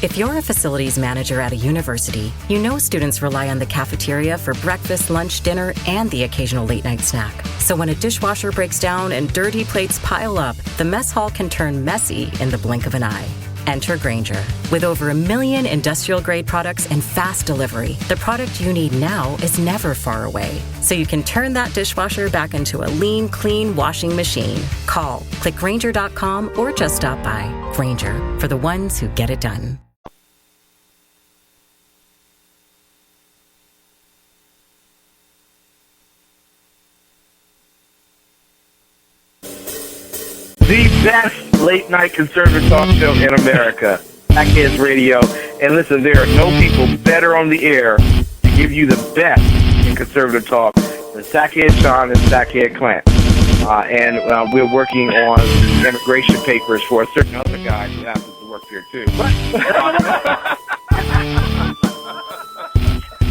If you're a facilities manager at a university, you know students rely on the cafeteria for breakfast, lunch, dinner, and the occasional late-night snack. So when a dishwasher breaks down and dirty plates pile up, the mess hall can turn messy in the blink of an eye. Enter Grainger. With over 1 million industrial-grade products and fast delivery, the product you need now is never far away. So you can turn that dishwasher back into a lean, clean washing machine. Call, click Grainger.com, or just stop by. Grainger, for the ones who get it done. The best late-night conservative talk show in America, Sackheads Radio. And listen, there are no people better on the air to give you the best in conservative talk than Sackhead Sean and Sackhead Clint. And we're working on immigration papers for a certain other guy who happens to work here, too.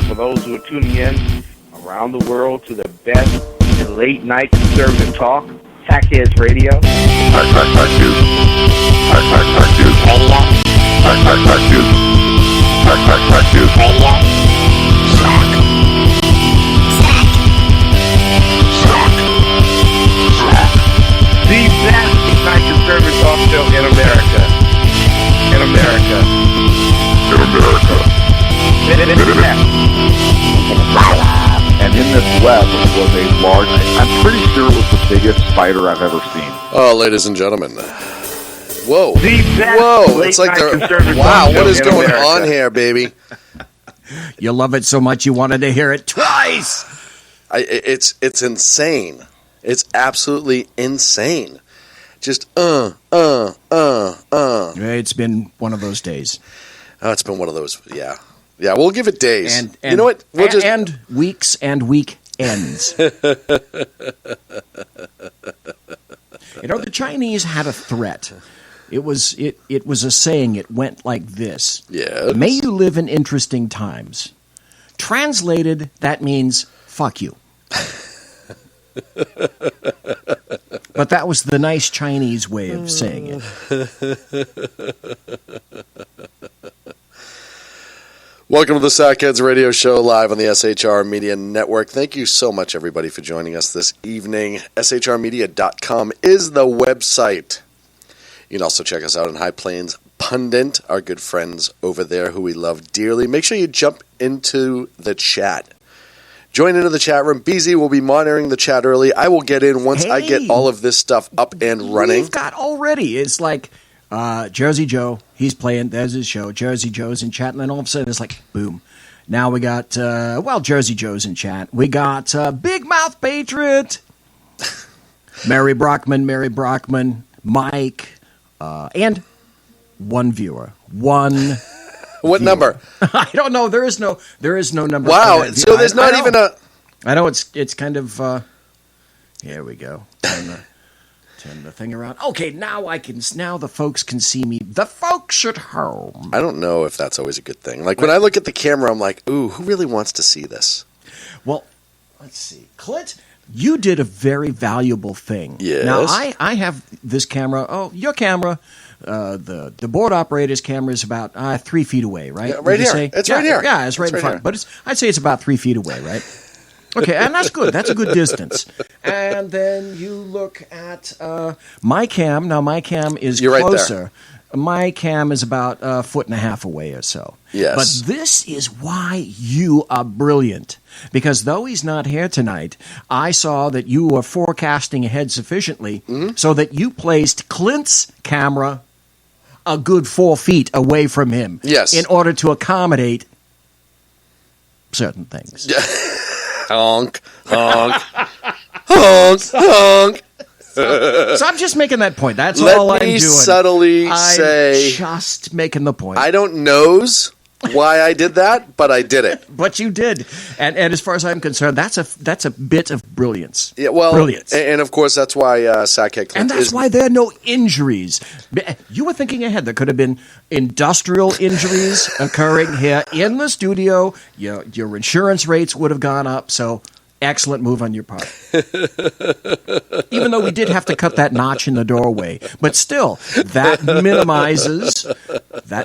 For those who are tuning in around the world to the best in late-night conservative talk, Sackheads Radio. The best night conservative talk show in America. In America. In America. And in this web was a large, I'm pretty sure it was the biggest spider I've ever seen. Oh, ladies and gentlemen. Whoa. Whoa. It's like wow, what is going on here, baby? You love it so much you wanted to hear it twice. It's insane. It's absolutely insane. Just, It's been one of those days. Oh, it's been one of those, yeah. Yeah, we'll give it days. And you know what? And weeks and weekends. The Chinese had a threat. It was a saying. It went like this. Yes. May you live in interesting times. Translated, that means fuck you. But that was the nice Chinese way of saying it. Welcome to the Sackheads Radio Show live on the SHR Media Network. Thank you so much, everybody, for joining us this evening. SHRmedia.com is the website. You can also check us out on High Plains Pundit, our good friends over there who we love dearly. Make sure you jump into the chat. Join into the chat room. BZ will be monitoring the chat early. I will get in once I get all of this stuff up and running. We've got already. It's like Jersey Joe, he's playing, there's his show. Jersey Joe's in chat, and then all of a sudden it's like, boom. Now we got, Jersey Joe's in chat. We got Big Mouth Patriot, Mary Brockman, Mike, and one viewer. What number? I don't know. There is no number. Wow. So there's not even a. I know it's kind of. Here we go. Turn the thing around. Okay, now the folks can see me. The folks at home. I don't know if that's always a good thing. Like when I look at the camera, I'm like, ooh, who really wants to see this? Well, let's see. Clint, you did a very valuable thing. Yes. Now I have this camera. Oh, your camera. The board operator's camera is about 3 feet away, right? Yeah, right here. It's right here. Yeah, it's right in front. Here. But I'd say it's about 3 feet away, right? Okay, and that's good. That's a good distance. And then you look at my cam. Now, my cam is You're closer. Right there. My cam is about 1.5 feet away or so. Yes. But this is why you are brilliant. Because though he's not here tonight, I saw that you were forecasting ahead sufficiently so that you placed Clint's camera a good 4 feet away from him. Yes. In order to accommodate certain things. Honk, honk, honk, honk. So I'm just making that point. That's all I'm doing. Let me subtly say... I'm just making the point. I don't knows why I did that, but I did it. But you did. And as far as I'm concerned, that's a bit of brilliance. Yeah, well, brilliance. And of course, that's why Sackhead Clint and that's why there are no injuries. You were thinking ahead. There could have been industrial injuries occurring here in the studio. Your insurance rates would have gone up. So Excellent move on your part. Even though we did have to cut that notch in the doorway, but still, that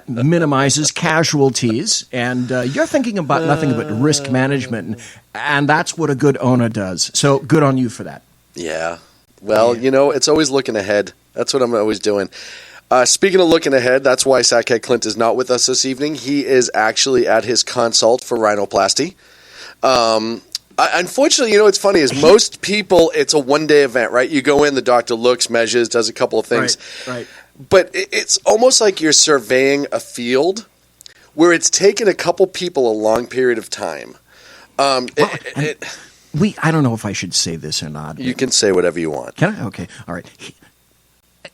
minimizes casualties, and you're thinking about nothing but risk management, and that's what a good owner does. So good on you for that. Yeah. Well, it's always looking ahead. That's what I'm always doing. Speaking of looking ahead, that's why Sackhead Clint is not with us this evening. He is actually at his consult for rhinoplasty. Unfortunately, it's funny is most people, it's a one-day event, right? You go in, the doctor looks, measures, does a couple of things. Right. But it's almost like you're surveying a field where it's taken a couple people a long period of time. I don't know if I should say this or not. You can say whatever you want. Can I? Okay. All right.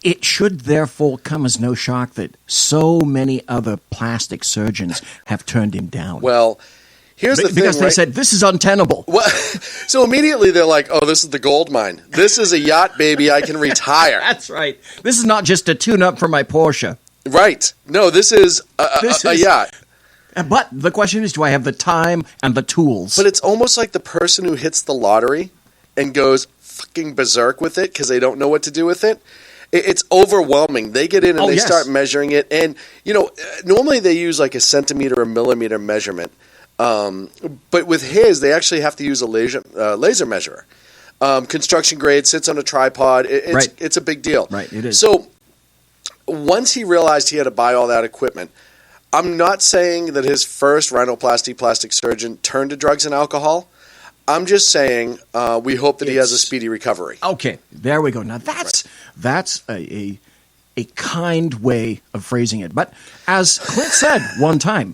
It should therefore come as no shock that so many other plastic surgeons have turned him down. Well, here's the thing, because they right? said, this is untenable. Well, so immediately they're like, oh, this is the gold mine. This is a yacht, baby. I can retire. That's right. This is not just a tune-up for my Porsche. Right. No, this is a yacht. But the question is, do I have the time and the tools? But it's almost like the person who hits the lottery and goes fucking berserk with it because they don't know what to do with it. It's overwhelming. They get in and they start measuring it. And, normally they use like a centimeter or millimeter measurement. But with his, they actually have to use a laser measurer. Construction grade, sits on a tripod. It's a big deal. Right, it is. So once he realized he had to buy all that equipment, I'm not saying that his first rhinoplasty plastic surgeon turned to drugs and alcohol. I'm just saying we hope that he has a speedy recovery. Okay, there we go. Now that's a kind way of phrasing it. But as Clint said one time,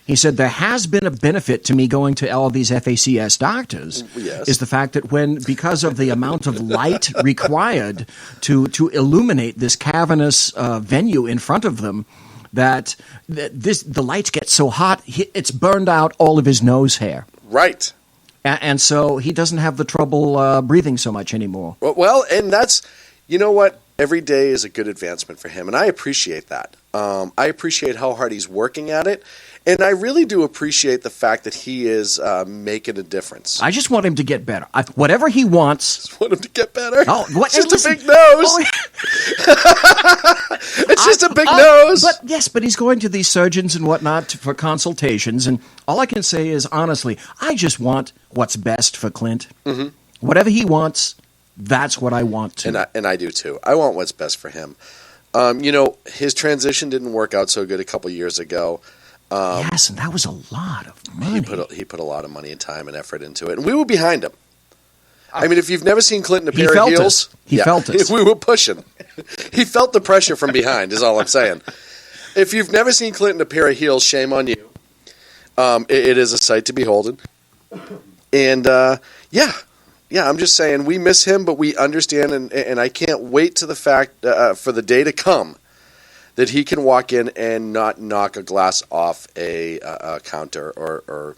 he said there has been a benefit to me going to all these FACS doctors. Yes. Is the fact that because of the amount of light required to illuminate this cavernous venue in front of them, that the lights get so hot it's burned out all of his nose hair. Right. And so he doesn't have the trouble breathing so much anymore. Well, and that's, you know what? Every day is a good advancement for him, and I appreciate that. I appreciate how hard he's working at it, and I really do appreciate the fact that he is making a difference. I just want him to get better. Whatever he wants. Just want him to get better? Oh, what? Just Listen, a big nose. It's just a big nose. But he's going to these surgeons and whatnot for consultations, and all I can say is, honestly, I just want what's best for Clint. Mm-hmm. Whatever he wants, that's what I want to. And I do too. I want what's best for him. His transition didn't work out so good a couple years ago. Yes, and that was a lot of money. He put a lot of money and time and effort into it, and we were behind him. I mean, if you've never seen Clint in a pair of heels, he felt us. We were pushing. He felt the pressure from behind. Is all I'm saying. If you've never seen Clint in a pair of heels, shame on you. It is a sight to behold. And I'm just saying we miss him, but we understand, and I can't wait to the fact for the day to come that he can walk in and not knock a glass off a counter or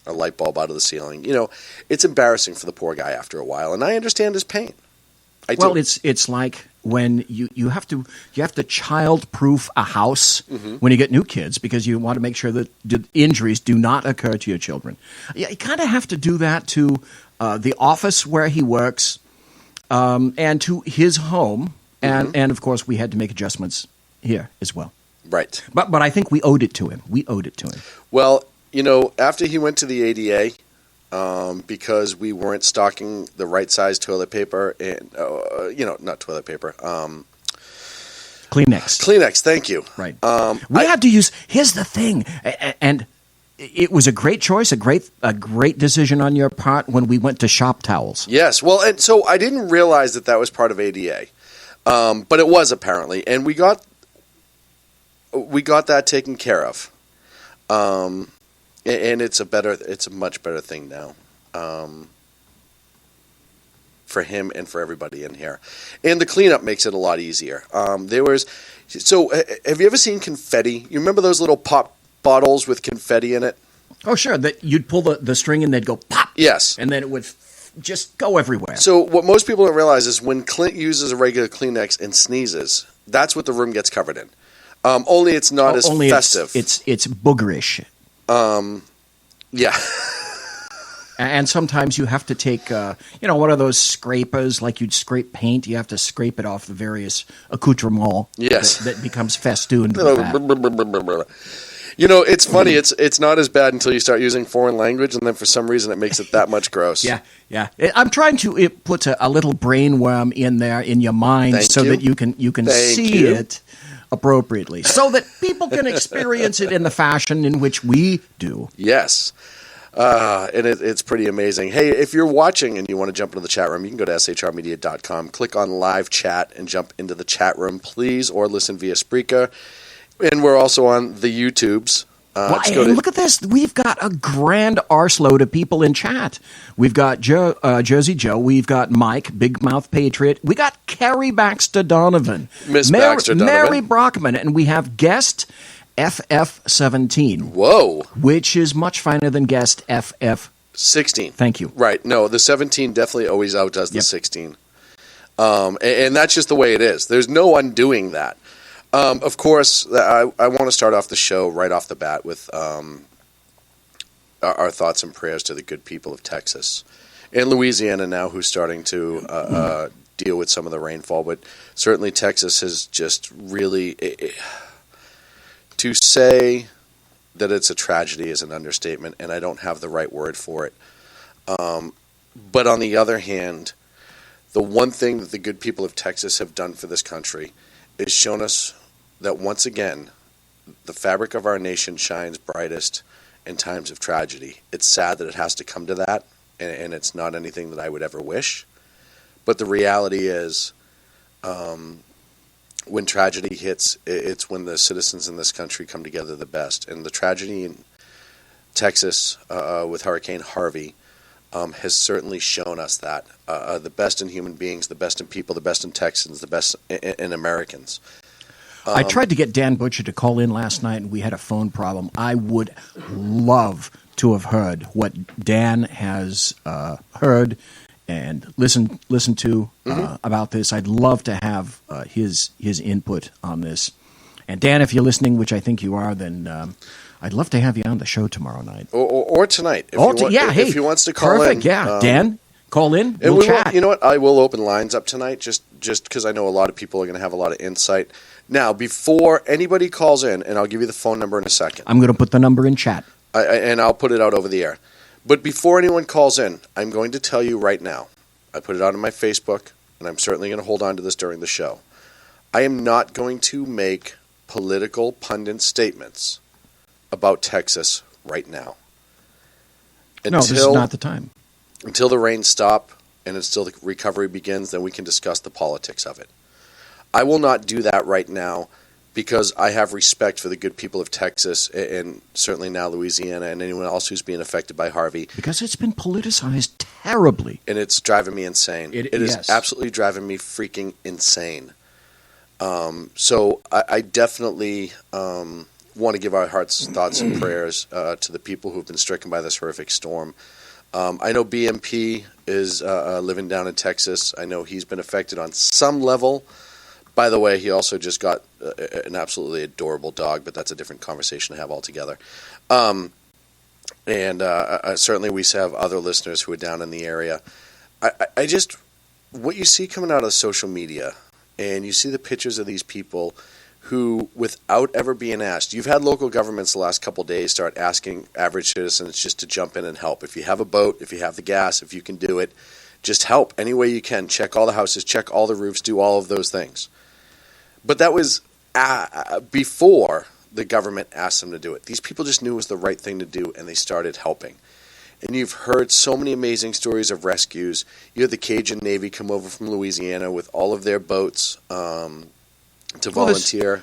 a light bulb out of the ceiling. It's embarrassing for the poor guy after a while, and I understand his pain. Well, it's like when you have to child-proof a house when you get new kids because you want to make sure that injuries do not occur to your children. Yeah, you kind of have to do that to the office where he works and to his home, and of course we had to make adjustments here as well. Right. But I think we owed it to him. Well, after he went to the ADA, because we weren't stocking the right size toilet paper and, not toilet paper. Kleenex, thank you. Right. We had to use, here's the thing, and it was a great choice, a great decision on your part when we went to shop towels. Yes. Well, and so I didn't realize that was part of ADA, but it was apparently, and we got that taken care of. And it's a much better thing now, for him and for everybody in here. And the cleanup makes it a lot easier. Have you ever seen confetti? You remember those little pop bottles with confetti in it? Oh, sure. That you'd pull the string and they'd go pop. Yes. And then it would just go everywhere. So what most people don't realize is when Clint uses a regular Kleenex and sneezes, that's what the room gets covered in. Only it's not as festive. It's boogerish. Yeah. And sometimes you have to take, one of those scrapers, like you'd scrape paint. You have to scrape it off the various accoutrements. Yes. That becomes festooned with that. It's funny. It's not as bad until you start using foreign language, and then for some reason it makes it that much gross. Yeah. I'm trying to put a little brainworm in there in your mind that you can see it appropriately, so that people can experience it in the fashion in which we do. Yes. And it's pretty amazing. Hey, if you're watching and you want to jump into the chat room, you can go to shrmedia.com, click on live chat, and jump into the chat room, please, or listen via Spreaker. And we're also on the YouTubes. Look at this. We've got a grand arseload of people in chat. We've got Jersey Joe. We've got Mike, Big Mouth Patriot. We got Carrie Baxter Donovan. Miss Baxter Donovan. Mary Brockman. And we have guest FF17. Whoa. Which is much finer than guest FF16. Thank you. Right. No, the 17 definitely always outdoes the 16. And that's just the way it is. There's no undoing that. Of course, I want to start off the show right off the bat with our thoughts and prayers to the good people of Texas and Louisiana now, who's starting to deal with some of the rainfall. But certainly Texas has just really... to say that it's a tragedy is an understatement, and I don't have the right word for it. But on the other hand, the one thing that the good people of Texas have done for this country is shown us that once again, the fabric of our nation shines brightest in times of tragedy. It's sad that it has to come to that, and it's not anything that I would ever wish. But the reality is, when tragedy hits, it's when the citizens in this country come together the best. And the tragedy in Texas with Hurricane Harvey has certainly shown us that. The best in human beings, the best in people, the best in Texans, the best in Americans. I tried to get Dan Butcher to call in last night, and we had a phone problem. I would love to have heard what Dan has heard and listen to about this. I'd love to have his input on this. And Dan, if you're listening, which I think you are, then I'd love to have you on the show tomorrow night or tonight. If he wants to call perfect, in, yeah, Dan, call in. And we'll chat. You know what? I will open lines up tonight, just because I know a lot of people are going to have a lot of insight. Now, before anybody calls in, and I'll give you the phone number in a second. I'm going to put the number in chat, and I'll put it out over the air. But before anyone calls in, I'm going to tell you right now, I put it out on my Facebook, and I'm certainly going to hold on to this during the show. I am not going to make political pundit statements about Texas right now. No, this is not the time. Until the rains stop and until the recovery begins, then we can discuss the politics of it. I will not do that right now because I have respect for the good people of Texas and certainly now Louisiana and anyone else who's being affected by Harvey. Because it's been politicized terribly. And it's driving me insane. It is yes. absolutely driving me freaking insane. So I definitely want to give our hearts, thoughts, and prayers to the people who have been stricken by this horrific storm. I know BMP is living down in Texas. I know he's been affected on some level. By the way, he also just got an absolutely adorable dog, but that's a different conversation to have altogether. And certainly we have other listeners who are down in the area. I just, what you see coming out of social media, and you see the pictures of these people who, without ever being asked, you've had local governments the last couple of days start asking average citizens just to jump in and help. If you have a boat, if you have the gas, if you can do it, just help any way you can. Check all the houses, check all the roofs, do all of those things. But that was before the government asked them to do it. These people just knew it was the right thing to do, and they started helping. And you've heard so many amazing stories of rescues. You had the Cajun Navy come over from Louisiana with all of their boats to volunteer.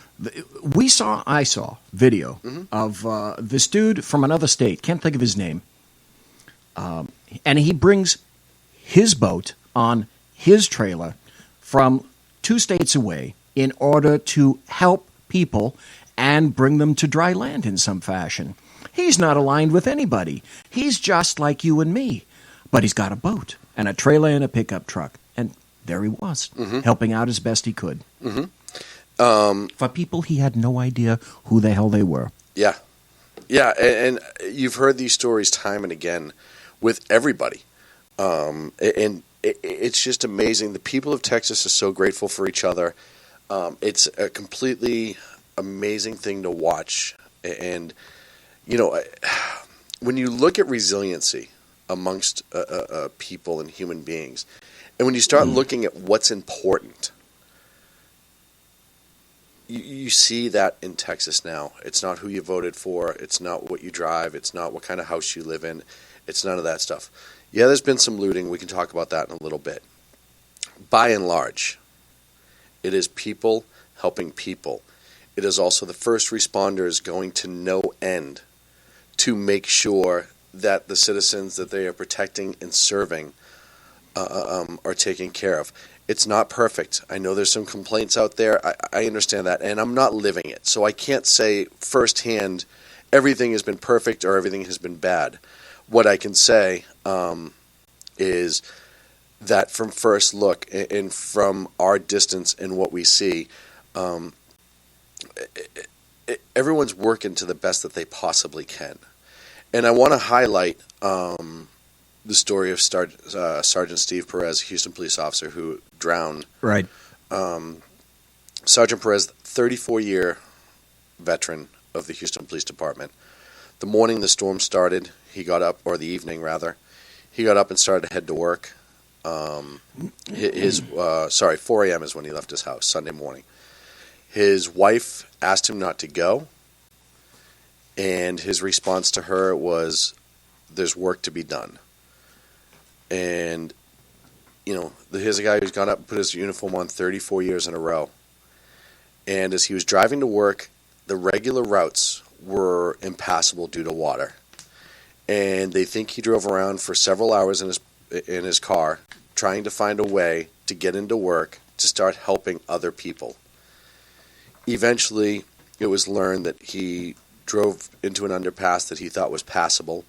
I saw video of this dude from another state. Can't think of his name. And he brings his boat on his trailer from 2 states away in order to help people and bring them to dry land in some fashion. He's not aligned with anybody. He's just like you and me. But he's got a boat and a trailer and a pickup truck. And there he was, helping out as best he could. For people he had no idea who the hell they were. Yeah. Yeah, and you've heard these stories time and again with everybody. And it's just amazing. The people of Texas are so grateful for each other. It's a completely amazing thing to watch. And, you know, when you look at resiliency amongst people and human beings, and when you start looking at what's important, you see that in Texas now. It's not who you voted for. It's not what you drive. It's not what kind of house you live in. It's none of that stuff. Yeah, there's been some looting. We can talk about that in a little bit. By and large, it is people helping people. It is also the first responders going to no end to make sure that the citizens that they are protecting and serving are taken care of. It's not perfect. I know there's some complaints out there. I understand that, and I'm not living it. So I can't say firsthand everything has been perfect or everything has been bad. What I can say is that from first look and from our distance and what we see, everyone's working to the best that they possibly can. And I want to highlight the story of Sergeant Steve Perez, Houston police officer who drowned. Right. Sergeant Perez, 34-year veteran of the Houston Police Department. The morning the storm started, he got up, or the evening rather, he got up and started to head to work. 4 a.m. is when he left his house, Sunday morning. His wife asked him not to go, and his response to her was, "There's work to be done." And, you know, here's a guy who's gone up and put his uniform on 34 years in a row. And as he was driving to work, the regular routes were impassable due to water. And they think he drove around for several hours in his car trying to find a way to get into work to start helping other people. Eventually, it was learned that he drove into an underpass that he thought was passable,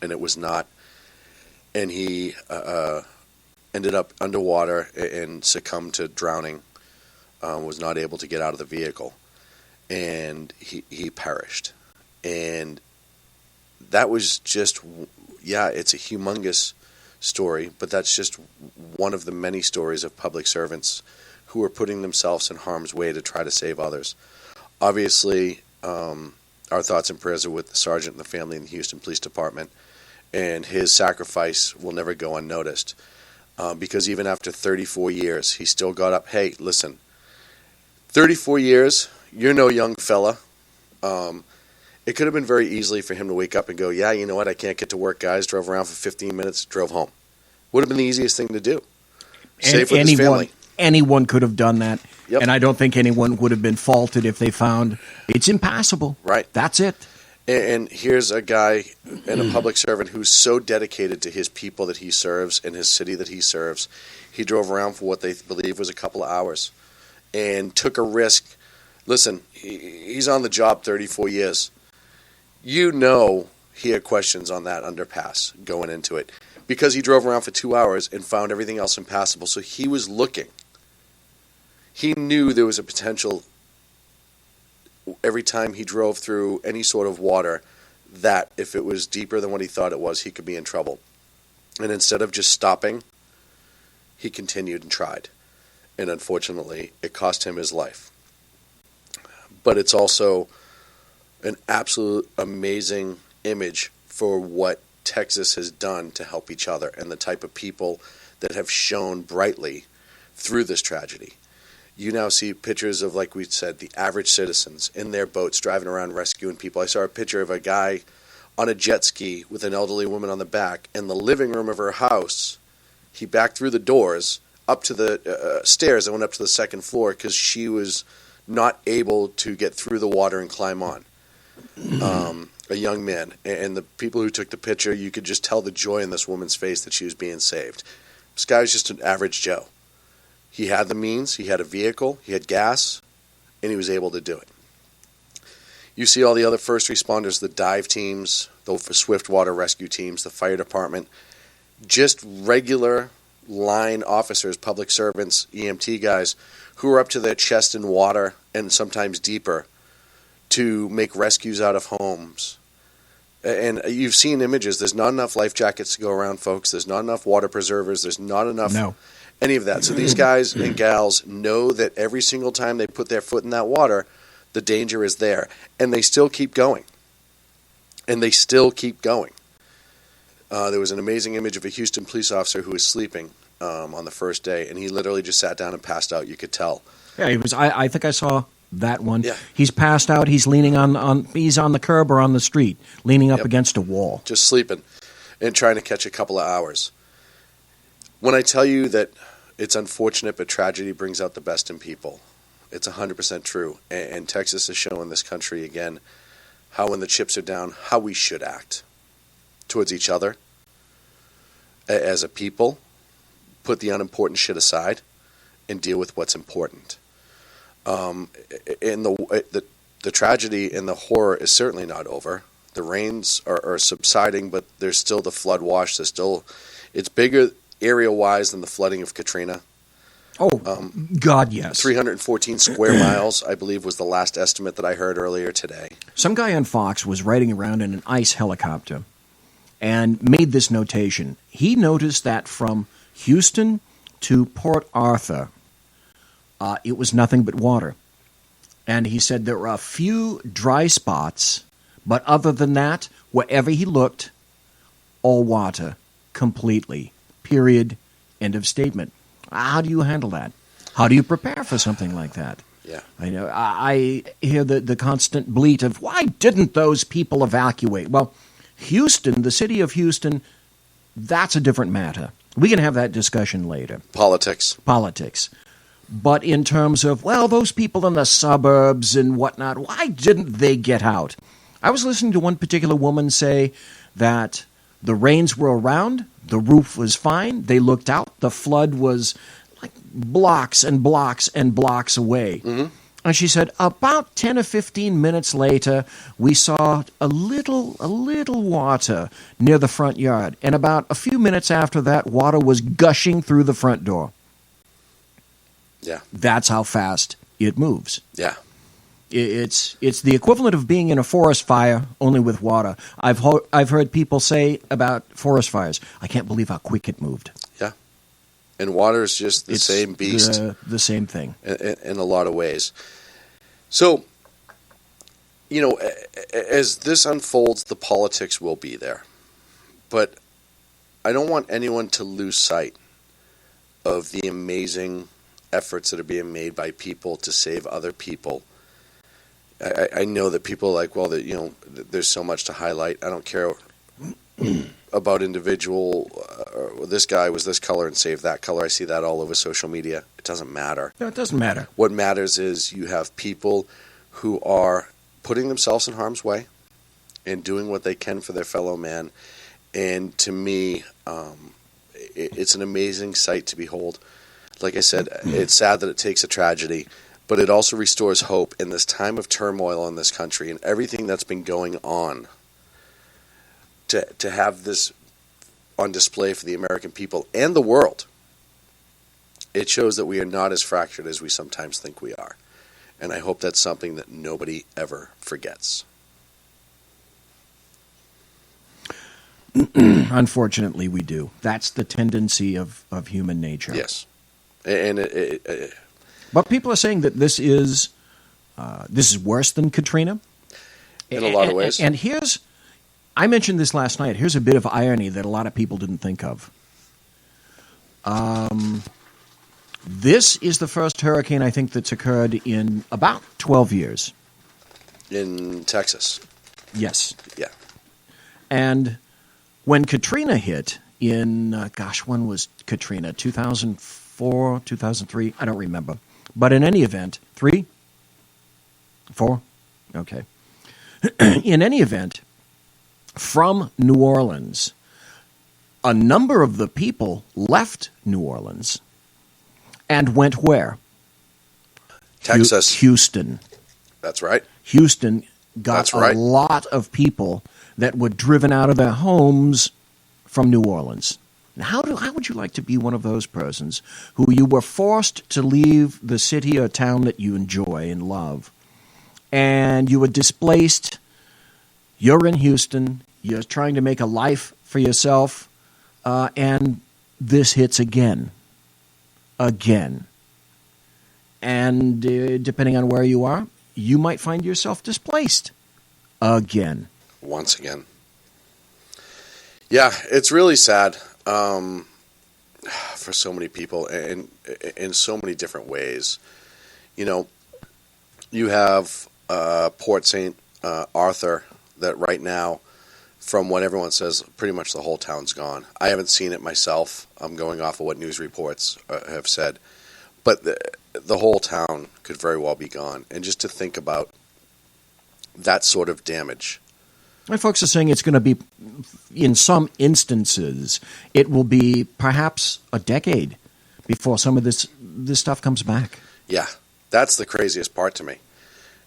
and it was not. And he ended up underwater and succumbed to drowning, was not able to get out of the vehicle, and he perished. And that was just, it's a humongous story, but that's just one of the many stories of public servants who are putting themselves in harm's way to try to save others. Obviously, our thoughts and prayers are with the sergeant and the family in the Houston Police Department, and his sacrifice will never go unnoticed, because even after 34 years, he still got up. Hey, listen, 34 years, you're no young fella. It could have been very easily for him to wake up and go, yeah, you know what, I can't get to work, guys. Drove around for 15 minutes, drove home. Would have been the easiest thing to do. Safe with his family. Anyone could have done that, Yep. and I don't think anyone would have been faulted if they found it's impassable. Right. That's it. And here's a guy and a public servant who's so dedicated to his people that he serves and his city that he serves. He drove around for what they believe was a couple of hours and took a risk. Listen, he's on the job 34 years. You know he had questions on that underpass going into it because he drove around for 2 hours and found everything else impassable. So he was looking. He knew there was a potential every time he drove through any sort of water that if it was deeper than what he thought it was, he could be in trouble. And instead of just stopping, he continued and tried. And unfortunately, it cost him his life. But it's also an absolute amazing image for what Texas has done to help each other and the type of people that have shone brightly through this tragedy. You now see pictures of, like we said, the average citizens in their boats driving around rescuing people. I saw a picture of a guy on a jet ski with an elderly woman on the back in the living room of her house. He backed through the doors up to the stairs and went up to the second floor because she was not able to get through the water and climb on. A young man. And the people who took the picture, you could just tell the joy in this woman's face that she was being saved. This guy was just an average Joe. He had the means, he had a vehicle, he had gas, and he was able to do it. You see all the other first responders, the dive teams, the swift water rescue teams, the fire department, just regular line officers, public servants, EMT guys, who are up to their chest in water and sometimes deeper to make rescues out of homes. And you've seen images. There's not enough life jackets to go around, folks. There's not enough water preservers. There's not enough any of that. So these guys and gals know that every single time they put their foot in that water, the danger is there. And they still keep going. And they still keep going. There was an amazing image of a Houston police officer who was sleeping on the first day, and he literally just sat down and passed out. You could tell. Yeah, he was. I think I saw that one. Yeah. He's passed out. He's leaning he's on the curb or on the street, leaning up against a wall. Just sleeping and trying to catch a couple of hours. When I tell you that it's unfortunate, but tragedy brings out the best in people, it's 100% true. And Texas is showing this country again how when the chips are down, how we should act towards each other as a people, put the unimportant shit aside, and deal with what's important. And the tragedy and the horror is certainly not over. The rains are subsiding, but there's still the flood wash. It's bigger area-wise than the flooding of Katrina. Oh, God, yes. 314 square miles, I believe, was the last estimate that I heard earlier today. Some guy on Fox was riding around in an ice helicopter and made this notation. He noticed that from Houston to Port Arthur, it was nothing but water. And he said there were a few dry spots, but other than that, wherever he looked, all water, completely. Period. End of statement. How do you handle that? How do you prepare for something like that? Yeah. I know. I hear the constant bleat of, why didn't those people evacuate? Well, Houston, the city of Houston, that's a different matter. We can have that discussion later. Politics. But in terms of, well, those people in the suburbs and whatnot, why didn't they get out? I was listening to one particular woman say that the rains were around, the roof was fine, they looked out, the flood was like blocks and blocks and blocks away. Mm-hmm. And she said, about 10 or 15 minutes later, we saw a little water near the front yard. And about a few minutes after that, water was gushing through the front door. Yeah. That's how fast it moves. Yeah. It's the equivalent of being in a forest fire, only with water. I've heard people say about forest fires, I can't believe how quick it moved. Yeah. And water is just the same beast. The same thing. In a lot of ways. So, as this unfolds, the politics will be there. But I don't want anyone to lose sight of the amazing efforts that are being made by people to save other people. I know that people are like, well, there's so much to highlight. I don't care about individual, this guy was this color and saved that color. I see that all over social media. It doesn't matter. No, it doesn't matter. What matters is you have people who are putting themselves in harm's way and doing what they can for their fellow man. And to me, it's an amazing sight to behold. Like I said, it's sad that it takes a tragedy, but it also restores hope in this time of turmoil in this country and everything that's been going on. To have this on display for the American people and the world, it shows that we are not as fractured as we sometimes think we are. And I hope that's something that nobody ever forgets. Unfortunately, we do. That's the tendency of human nature. Yes. And but people are saying that this is worse than Katrina. In a lot of ways. And I mentioned this last night. Here's a bit of irony that a lot of people didn't think of. This is the first hurricane, I think, that's occurred in about 12 years. In Texas. Yes. Yeah. And when Katrina hit in, when was Katrina? 2004, 2003? I don't remember. But in any event, 3? 4? Okay. In any event, from New Orleans, a number of the people left New Orleans and went where? Texas. Houston. That's right. Houston got a lot of people that were driven out of their homes from New Orleans. Now, how would you like to be one of those persons who you were forced to leave the city or town that you enjoy and love, and you were displaced? You're in Houston. You're trying to make a life for yourself, and this hits again. And depending on where you are, you might find yourself displaced again. Once again. Yeah, it's really sad for so many people and in so many different ways. You know, you have Port St. Arthur that right now, from what everyone says, pretty much the whole town's gone. I haven't seen it myself. I'm going off of what news reports have said. But the whole town could very well be gone. And just to think about that sort of damage. My folks are saying it's going to be, in some instances, it will be perhaps a decade before some of this stuff comes back. Yeah, that's the craziest part to me,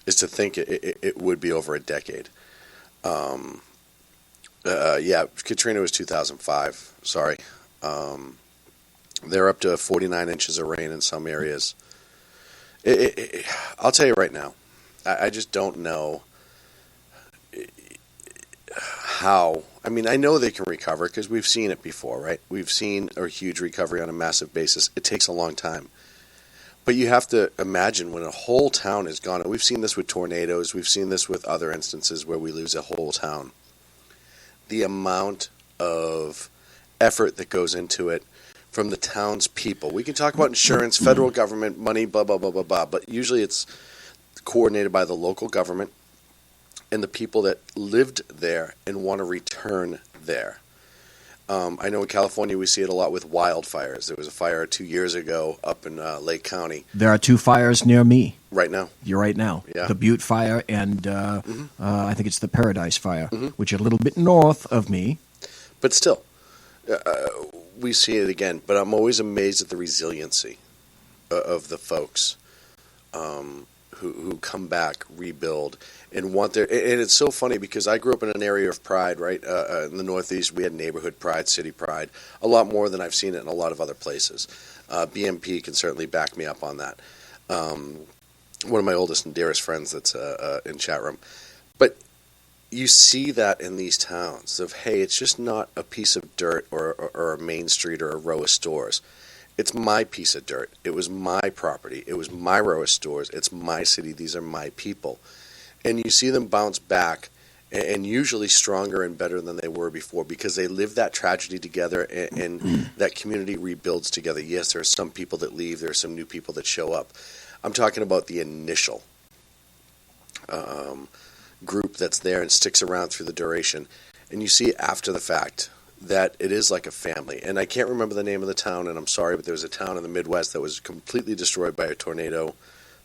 is to think it would be over a decade. Yeah, Katrina was 2005. Sorry. They're up to 49 inches of rain in some areas. I'll tell you right now, I just don't know how. I mean, I know they can recover because we've seen it before, right? We've seen a huge recovery on a massive basis. It takes a long time. But you have to imagine when a whole town is gone. And we've seen this with tornadoes. We've seen this with other instances where we lose a whole town. The amount of effort that goes into it from the townspeople. We can talk about insurance, federal government, money, blah, blah, blah, blah, blah. But usually it's coordinated by the local government and the people that lived there and want to return there. I know in California we see it a lot with wildfires. There was a fire 2 years ago up in Lake County. There are two fires near me. Right now? You're right now. Yeah. The Butte Fire and I think it's the Paradise Fire, which are a little bit north of me. But still, we see it again. But I'm always amazed at the resiliency of the folks who come back, rebuild, and want their. And it's so funny because I grew up in an area of pride, right? In the Northeast, we had neighborhood pride, city pride, a lot more than I've seen it in a lot of other places. BMP can certainly back me up on that. One of my oldest and dearest friends that's in chat room. But you see that in these towns of, hey, it's just not a piece of dirt or a main street or a row of stores. It's my piece of dirt. It was my property. It was my row of stores. It's my city. These are my people. And you see them bounce back, and usually stronger and better than they were before because they live that tragedy together and that community rebuilds together. Yes, there are some people that leave. There are some new people that show up. I'm talking about the initial group that's there and sticks around through the duration. And you see after the fact that it is like a family. And I can't remember the name of the town, and I'm sorry, but there was a town in the Midwest that was completely destroyed by a tornado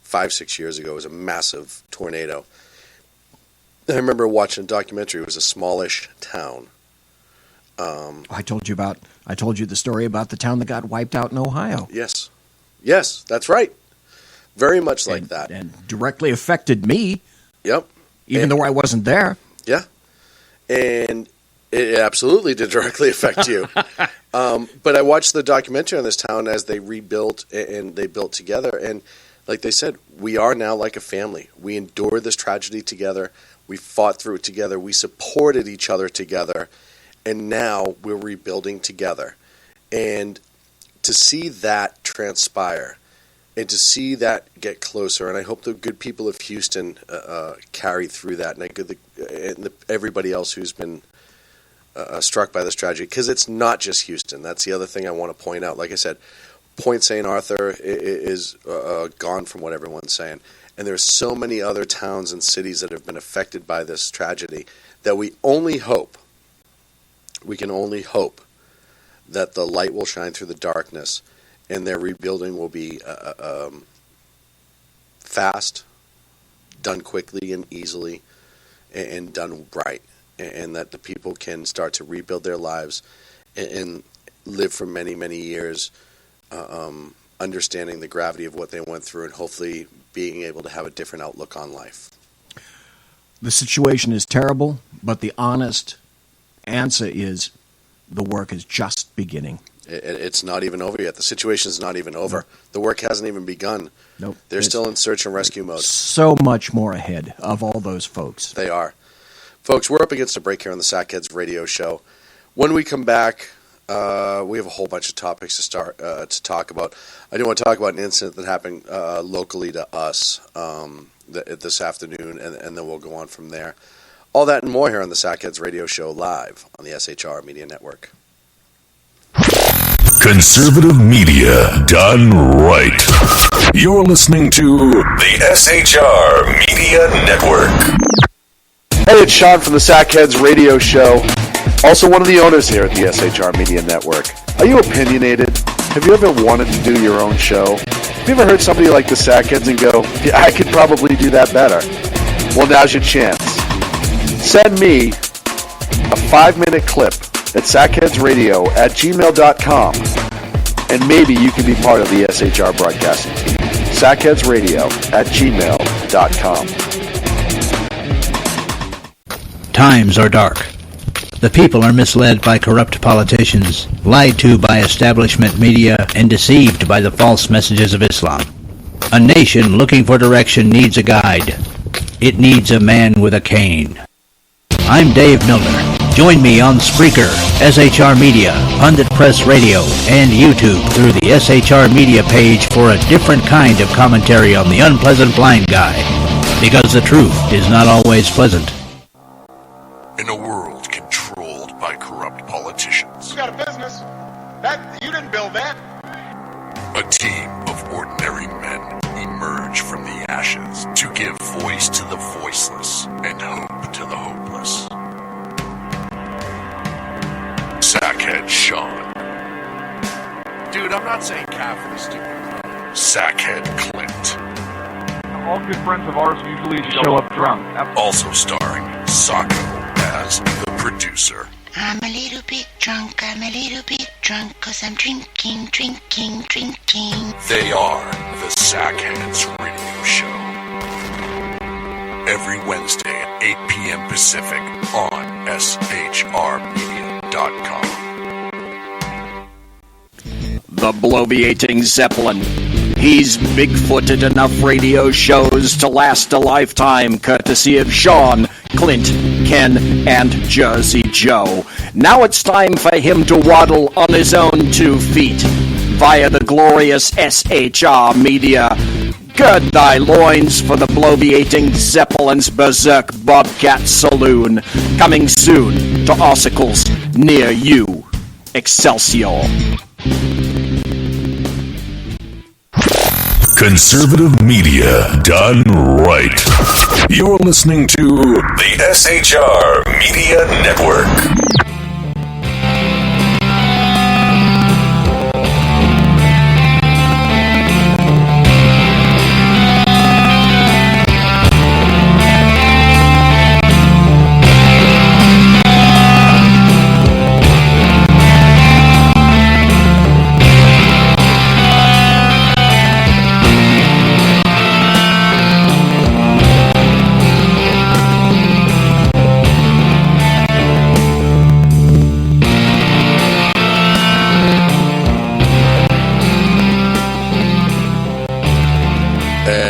5-6 years ago. It was a massive tornado. I remember watching a documentary. It was a smallish town. I told you the story about the town that got wiped out in Ohio. Yes, that's right. Very much like that. And directly affected me. Yep. Even though I wasn't there. Yeah. And it absolutely did directly affect you. But I watched the documentary on this town as they rebuilt and they built together. And like they said, we are now like a family. We endured this tragedy together. We fought through it together. We supported each other together. And now we're rebuilding together. And to see that transpire and to see that get closer, and I hope the good people of Houston carry through that, and everybody else who's been struck by this tragedy, because it's not just Houston. That's the other thing I want to point out. Like I said, Point St. Arthur is gone from what everyone's saying. And there's so many other towns and cities that have been affected by this tragedy that we can only hope that the light will shine through the darkness and their rebuilding will be fast, done quickly and easily, and done right. And that the people can start to rebuild their lives and live for many, many years, understanding the gravity of what they went through and hopefully being able to have a different outlook on life. The situation is terrible, but the honest answer is the work is just beginning. It's not even over yet. The situation is not even over. The work hasn't even begun. Nope. They're still in search and rescue mode. So much more ahead of all those folks. They are. Folks, we're up against a break here on the Sackheads Radio Show. When we come back, we have a whole bunch of topics to talk about. I do want to talk about an incident that happened locally to us this afternoon, and then we'll go on from there. All that and more here on the Sackheads Radio Show live on the SHR Media Network. Conservative media done right. You're listening to the SHR Media Network. Hey, it's Sean from the Sackheads Radio Show. Also one of the owners here at the SHR Media Network. Are you opinionated? Have you ever wanted to do your own show? Have you ever heard somebody like the Sackheads and go, yeah, I could probably do that better? Well, now's your chance. Send me a 5-minute clip at sackheadsradio@gmail.com, and maybe you can be part of the SHR broadcasting team. sackheadsradio@gmail.com. Times are dark. The people are misled by corrupt politicians, lied to by establishment media, and deceived by the false messages of Islam. A nation looking for direction needs a guide. It needs a man with a cane. I'm Dave Milner. Join me on Spreaker, SHR Media, Pundit Press Radio, and YouTube through the SHR Media page for a different kind of commentary on the unpleasant blind guy. Because the truth is not always pleasant. In a world controlled by corrupt politicians, You got a business. You didn't build that. a team of ordinary men emerge from the ashes to give voice to the voiceless and hope to the hopeless. Sackhead Sean. Dude, I'm not saying Catholic, stupid. Sackhead Clint. All good friends of ours usually show up drunk. Also starring Sacco as the producer. I'm a little bit drunk, 'cause I'm drinking. They are the Sackheads Radio Show. Every Wednesday at 8 p.m. Pacific on SHRmedia.com. The bloviating Zeppelin. He's Bigfooted enough radio shows to last a lifetime, courtesy of Sean, Clint, Ken, and Jersey Joe. Now it's time for him to waddle on his own 2 feet via the glorious SHR Media. Gird thy loins for the bloviating Zeppelin's Berserk Bobcat Saloon, coming soon to Ossicles near you. Excelsior. Conservative media done right. You're listening to the SHR Media Network.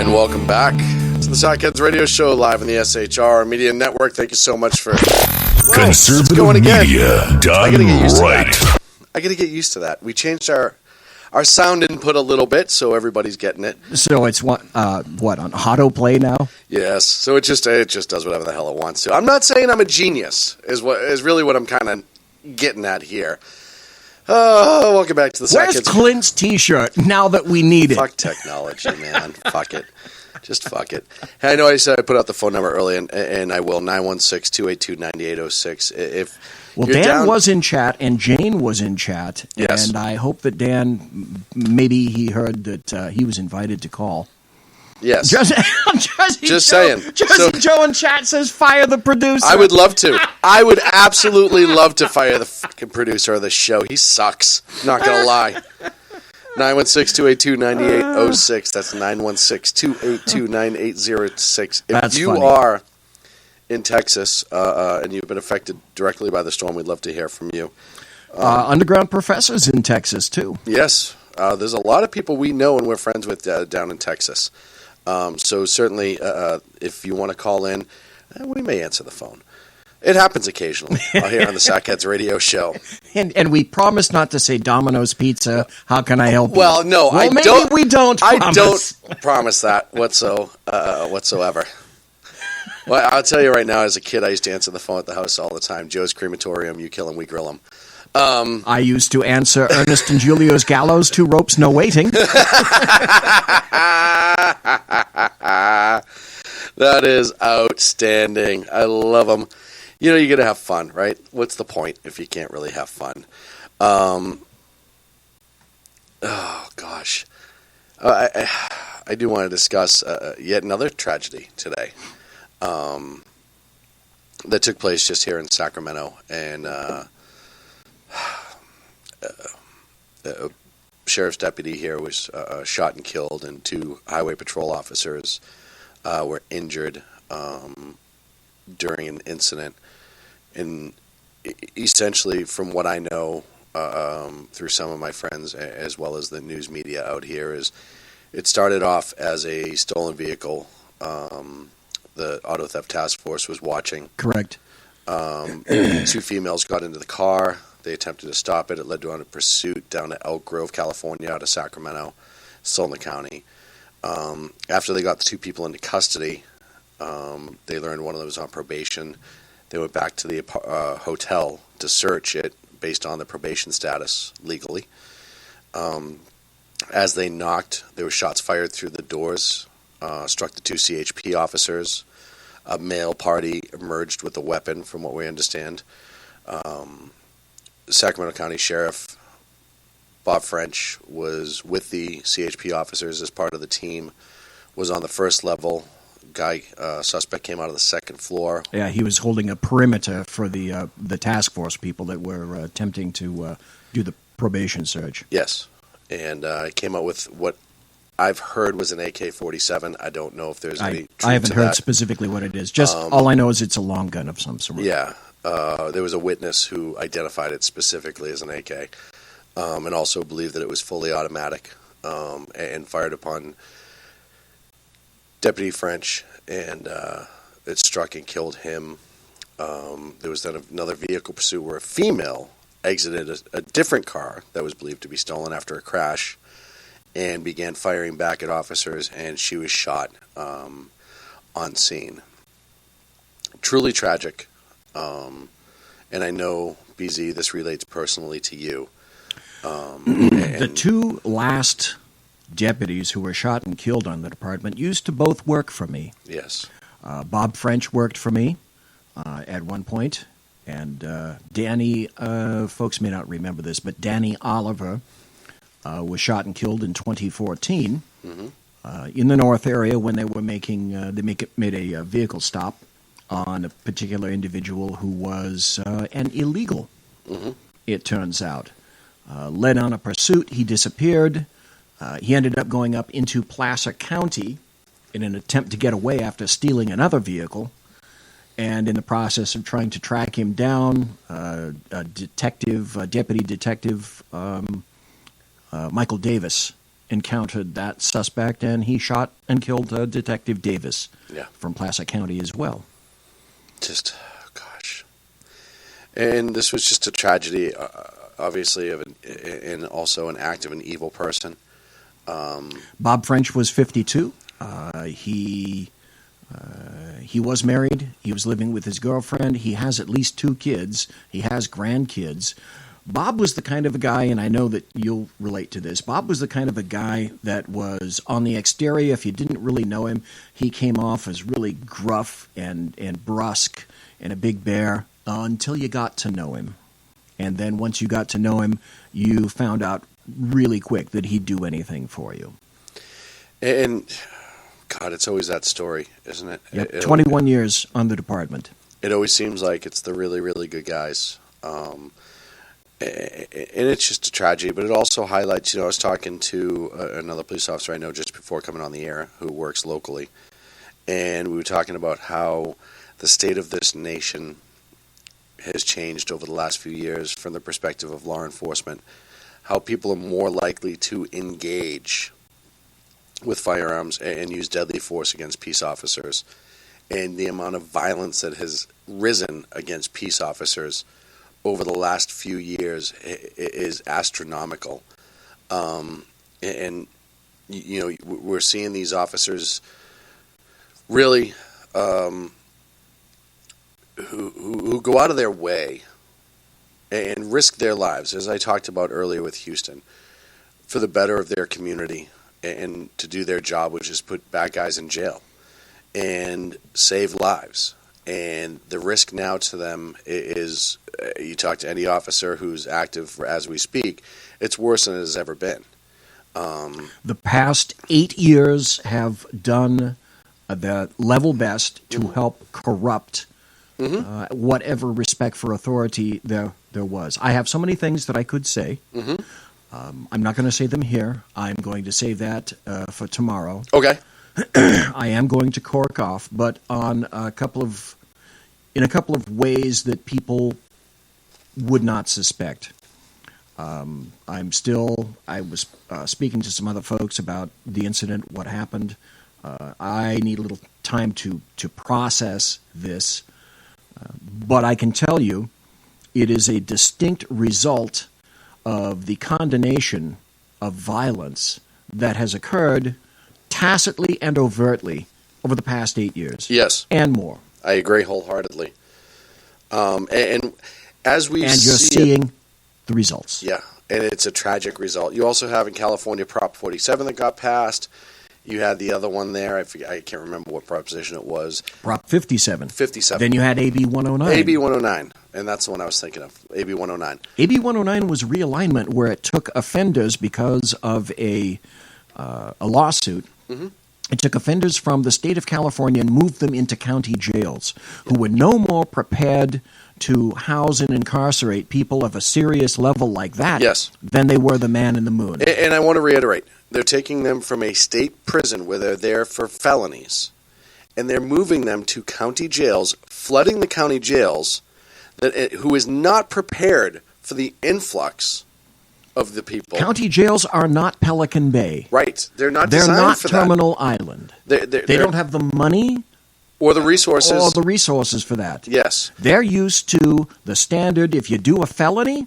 Welcome back to the Sackheads Radio Show live on the SHR Media Network. Thank you so much for Conservative media done right. I gotta get used to that. We changed our sound input a little bit, so everybody's getting it. So it's what on autoplay now? Yes. So it just does whatever the hell it wants to. I'm not saying I'm a genius. Is really what I'm kind of getting at here. Oh, welcome back to the Where's Sackheads. Clint's T-shirt now that we need it? Fuck technology, man. Fuck it. Just fuck it. Hey, I know I said I put out the phone number early, and I will, 916-282-9806. Well, Dan was in chat, and Jane was in chat. Yes. And I hope that Dan, maybe he heard that he was invited to call. Yes. Jersey saying. Jersey Joe in chat says, fire the producer. I would love to. I would absolutely love to fire the fucking producer of the show. He sucks. Not going to lie. 916-282-9806. That's 916-282-9806. That's If you funny. are in Texas and you've been affected directly by the storm, we'd love to hear from you. Underground Professors in Texas, too. Yes. There's a lot of people we know and we're friends with down in Texas. So certainly, if you want to call in, we may answer the phone. It happens occasionally here on the Sackheads Radio Show. And we promise not to say Domino's Pizza. How can I help you? Well, no, I maybe don't. We don't. I Promise. don't promise that whatsoever. Well, I'll tell you right now. As a kid, I used to answer the phone at the house all the time. Joe's Crematorium. You kill him, we grill him. I used to answer Ernest and Julio's Gallows. 2 ropes, no waiting. That is outstanding. I love them. You know, you got to have fun, right? What's the point if you can't really have fun? Oh, gosh. I do want to discuss yet another tragedy today that took place just here in Sacramento. And a sheriff's deputy here was shot and killed, and 2 highway patrol officers were injured during an incident. And essentially, from what I know through some of my friends, as well as the news media out here, is it started off as a stolen vehicle. The Auto Theft Task Force was watching. Correct. 2 females got into the car. They attempted to stop it. It led to a pursuit down to Elk Grove, California, out of Sacramento, still in the county. After they got the 2 people into custody, they learned one of them was on probation. They went back to the hotel to search it based on the probation status legally. As they knocked, there were shots fired through the doors, struck the 2 CHP officers. A male party emerged with a weapon, from what we understand. Sacramento County Sheriff Bob French was with the CHP officers as part of the team, was on the first level. Suspect came out of the second floor. Yeah, he was holding a perimeter for the task force people that were attempting to do the probation search. Yes, and came out with what I've heard was an AK-47. I don't know if there's any truth I haven't to heard that. specifically what it is. Just all I know is it's a long gun of some sort. Yeah, there was a witness who identified it specifically as an AK, and also believed that it was fully automatic and fired upon Deputy French, and it struck and killed him. There was then another vehicle pursuit where a female exited a different car that was believed to be stolen after a crash and began firing back at officers, and she was shot on scene. Truly tragic. And I know, BZ, this relates personally to you. The 2 last deputies who were shot and killed on the department used to both work for me. Yes. Bob French worked for me at one point, and Danny, folks may not remember this, but Danny Oliver was shot and killed in 2014 in the North area when they were made a vehicle stop on a particular individual who was an illegal, it turns out. Led on a pursuit, he disappeared. He ended up going up into Placer County in an attempt to get away after stealing another vehicle. And in the process of trying to track him down, Deputy Detective Michael Davis encountered that suspect, and he shot and killed Detective Davis from Placer County as well. Just, gosh. And this was just a tragedy, obviously, and also an act of an evil person. Bob French was 52. He was married. He was living with his girlfriend. He has at least 2 kids. He has grandkids. Bob was the kind of a guy, and I know that you'll relate to this, Bob was the kind of a guy that was on the exterior, if you didn't really know him, he came off as really gruff and brusque and a big bear until you got to know him. And then once you got to know him, you found out really quick that he'd do anything for you. And, God, it's always that story, isn't it? Yep, 21 years on the department. It always seems like it's the really, really good guys. And it's just a tragedy, but it also highlights, I was talking to another police officer I know just before coming on the air who works locally, and we were talking about how the state of this nation has changed over the last few years from the perspective of law enforcement, how people are more likely to engage with firearms and use deadly force against peace officers. and the amount of violence that has risen against peace officers over the last few years is astronomical. And you know, we're seeing these officers really who go out of their way and risk their lives, as I talked about earlier with Houston, for the better of their community and to do their job, which is put bad guys in jail and save lives. And the risk now to them is, you talk to any officer who's active as we speak, it's worse than it has ever been. The past 8 years have done the level best to help corrupt whatever respect for authority there was. I have so many things that I could say. I'm not going to say them here. I'm going to save that for tomorrow. Okay. I am going to cork off, but in a couple of ways that people would not suspect. I was speaking to some other folks about the incident, what happened. I need a little time to process this, but I can tell you it is a distinct result of the condemnation of violence that has occurred tacitly and overtly over the past 8 years. Yes. And more. I agree wholeheartedly. And as we and you're seeing the results. Yeah, and it's a tragic result. You also have in California Prop 47 that got passed. You had the other one there. I can't remember what proposition it was. Prop 57. 57. Then you had AB 109. AB 109, and that's the one I was thinking of. AB 109. AB 109 was realignment where it took offenders because of a lawsuit. It took offenders from the state of California and moved them into county jails who were no more prepared to house and incarcerate people of a serious level like that than they were the man in the moon. And I want to reiterate, they're taking them from a state prison where they're there for felonies, and they're moving them to county jails, flooding the county jails, who is not prepared for the influx of the people. County jails are not Pelican Bay. Right. They're not They're designed not for Terminal Island. They don't have the money or the resources. Or the resources for that. Yes. They're used to the standard, if you do a felony,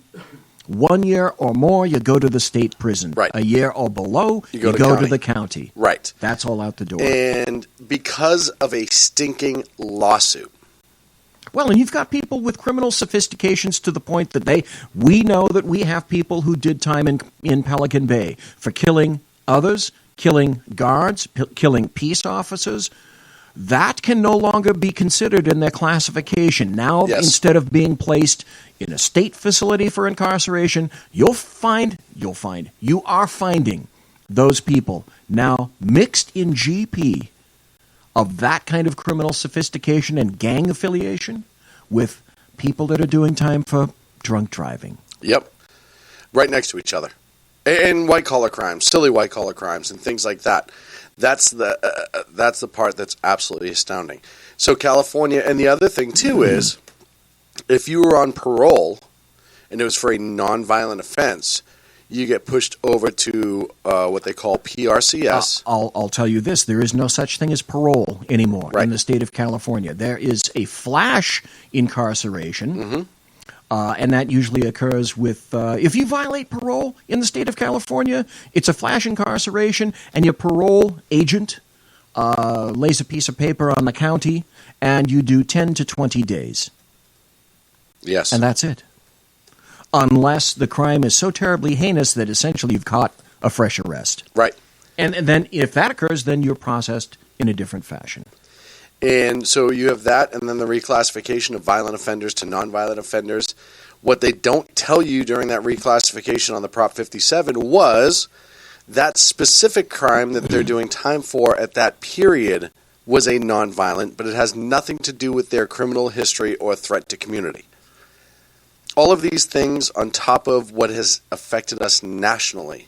1 year or more, you go to the state prison. Right. A year or below, you go to the county. Right. That's all out the door. And because of a stinking lawsuit. Well, and you've got people with criminal sophistications to the point that we know that we have people who did time in Pelican Bay for killing others, killing guards, killing peace officers. That can no longer be considered in their classification. Now, instead of being placed in a state facility for incarceration, you are finding those people now mixed in GP of that kind of criminal sophistication and gang affiliation with people that are doing time for drunk driving. Yep. Right next to each other. And white-collar crimes, silly white-collar crimes and things like that. That's the part that's absolutely astounding. So California, and the other thing too is, if you were on parole and it was for a nonviolent offense, you get pushed over to what they call PRCS. I'll tell you this. There is no such thing as parole anymore in the state of California. There is a flash incarceration, and that usually occurs with if you violate parole in the state of California, it's a flash incarceration, and your parole agent lays a piece of paper on the county, and you do 10 to 20 days. Yes. And that's it. Unless the crime is so terribly heinous that essentially you've caught a fresh arrest. Right. And then if that occurs, then you're processed in a different fashion. And so you have that, and then the reclassification of violent offenders to nonviolent offenders. What they don't tell you during that reclassification on the Prop 57 was that specific crime that they're doing time for at that period was a nonviolent, but it has nothing to do with their criminal history or threat to community. All of these things, on top of what has affected us nationally,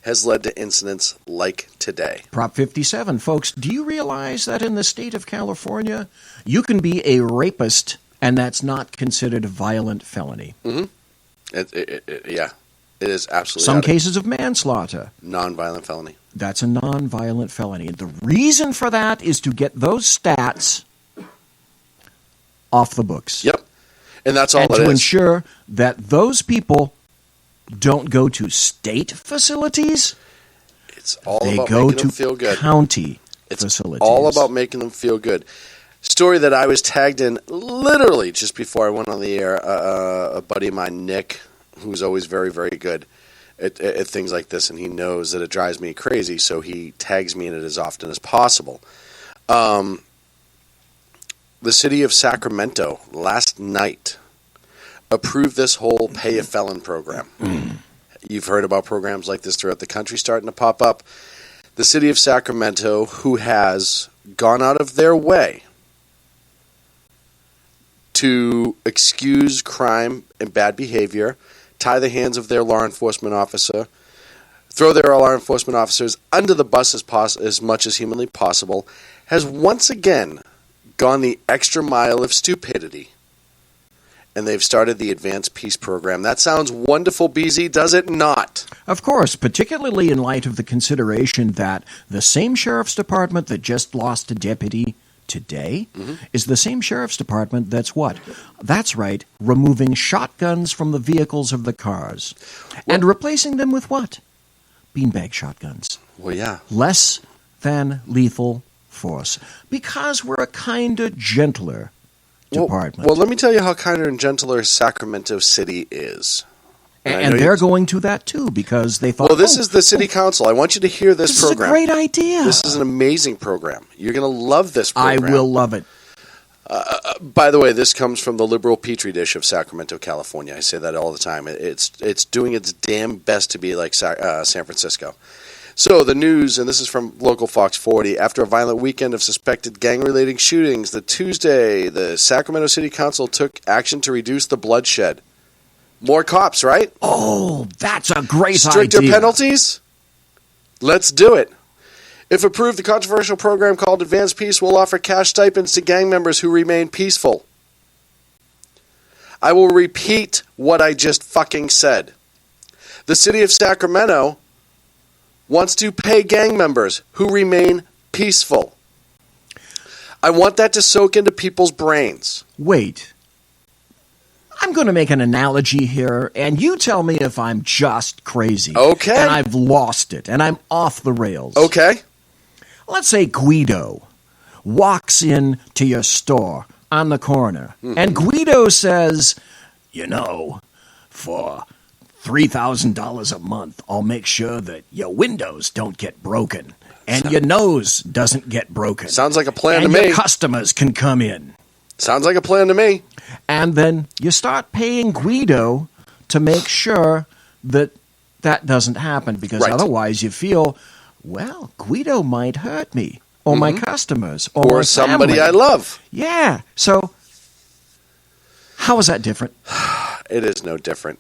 has led to incidents like today. Prop 57, folks, do you realize that in the state of California, you can be a rapist and that's not considered a violent felony? Yeah. It is absolutely Some cases of manslaughter. Nonviolent felony. That's a nonviolent felony. The reason for that is to get those stats off the books. Yep. And that's all and it to is. ensure that those people don't go to state facilities. It's all they about go making to them feel good. County It's facilities. all about making them feel good. Story that I was tagged in literally just before I went on the air. A buddy of mine, Nick, who's always very, very good at things like this, and he knows that it drives me crazy, so he tags me in it as often as possible. The city of Sacramento last night approved this whole pay a felon program. You've heard about programs like this throughout the country starting to pop up. The city of Sacramento, who has gone out of their way to excuse crime and bad behavior, tie the hands of their law enforcement officer, throw their law enforcement officers under the bus as much as humanly possible, has once again gone the extra mile of stupidity. And they've started the Advanced Peace Program. That sounds wonderful, BZ, does it not? Of course, particularly in light of the consideration that the same sheriff's department that just lost a deputy today is the same sheriff's department that's what? That's right, removing shotguns from the vehicles of the cars. And replacing them with what? Beanbag shotguns. Well, yeah. Less than lethal force. Because we're a kinder gentler department. Well, let me tell you how kinder and gentler Sacramento City is. And they're going to that too because they thought, well, this is the city council. I want you to hear this program. This is a great idea. This is an amazing program. You're going to love this program. I will love it. By the way, this comes from the liberal petri dish of Sacramento, California. I say that all the time. It's doing its damn best to be like San Francisco. So the news, and this is from local Fox 40, after a violent weekend of suspected gang-related shootings, Tuesday, the Sacramento City Council took action to reduce the bloodshed. More cops, right? Oh, that's a great Stricter idea. penalties? Let's do it. If approved, the controversial program called Advanced Peace will offer cash stipends to gang members who remain peaceful. I will repeat what I just fucking said. The city of Sacramento wants to pay gang members who remain peaceful. I want that to soak into people's brains. Wait. I'm going to make an analogy here, and you tell me if I'm just crazy. Okay. And I've lost it, and I'm off the rails. Okay. Let's say Guido walks in to your store on the corner, and Guido says, you know, for $3,000 a month, I'll make sure that your windows don't get broken, and your nose doesn't get broken. Sounds like a plan and to me. your customers can come in. Sounds like a plan to me. And then you start paying Guido to make sure that that doesn't happen, because otherwise you feel, well, Guido might hurt me, or my customers, or my somebody family. I love. Yeah. So how is that different? It is no different.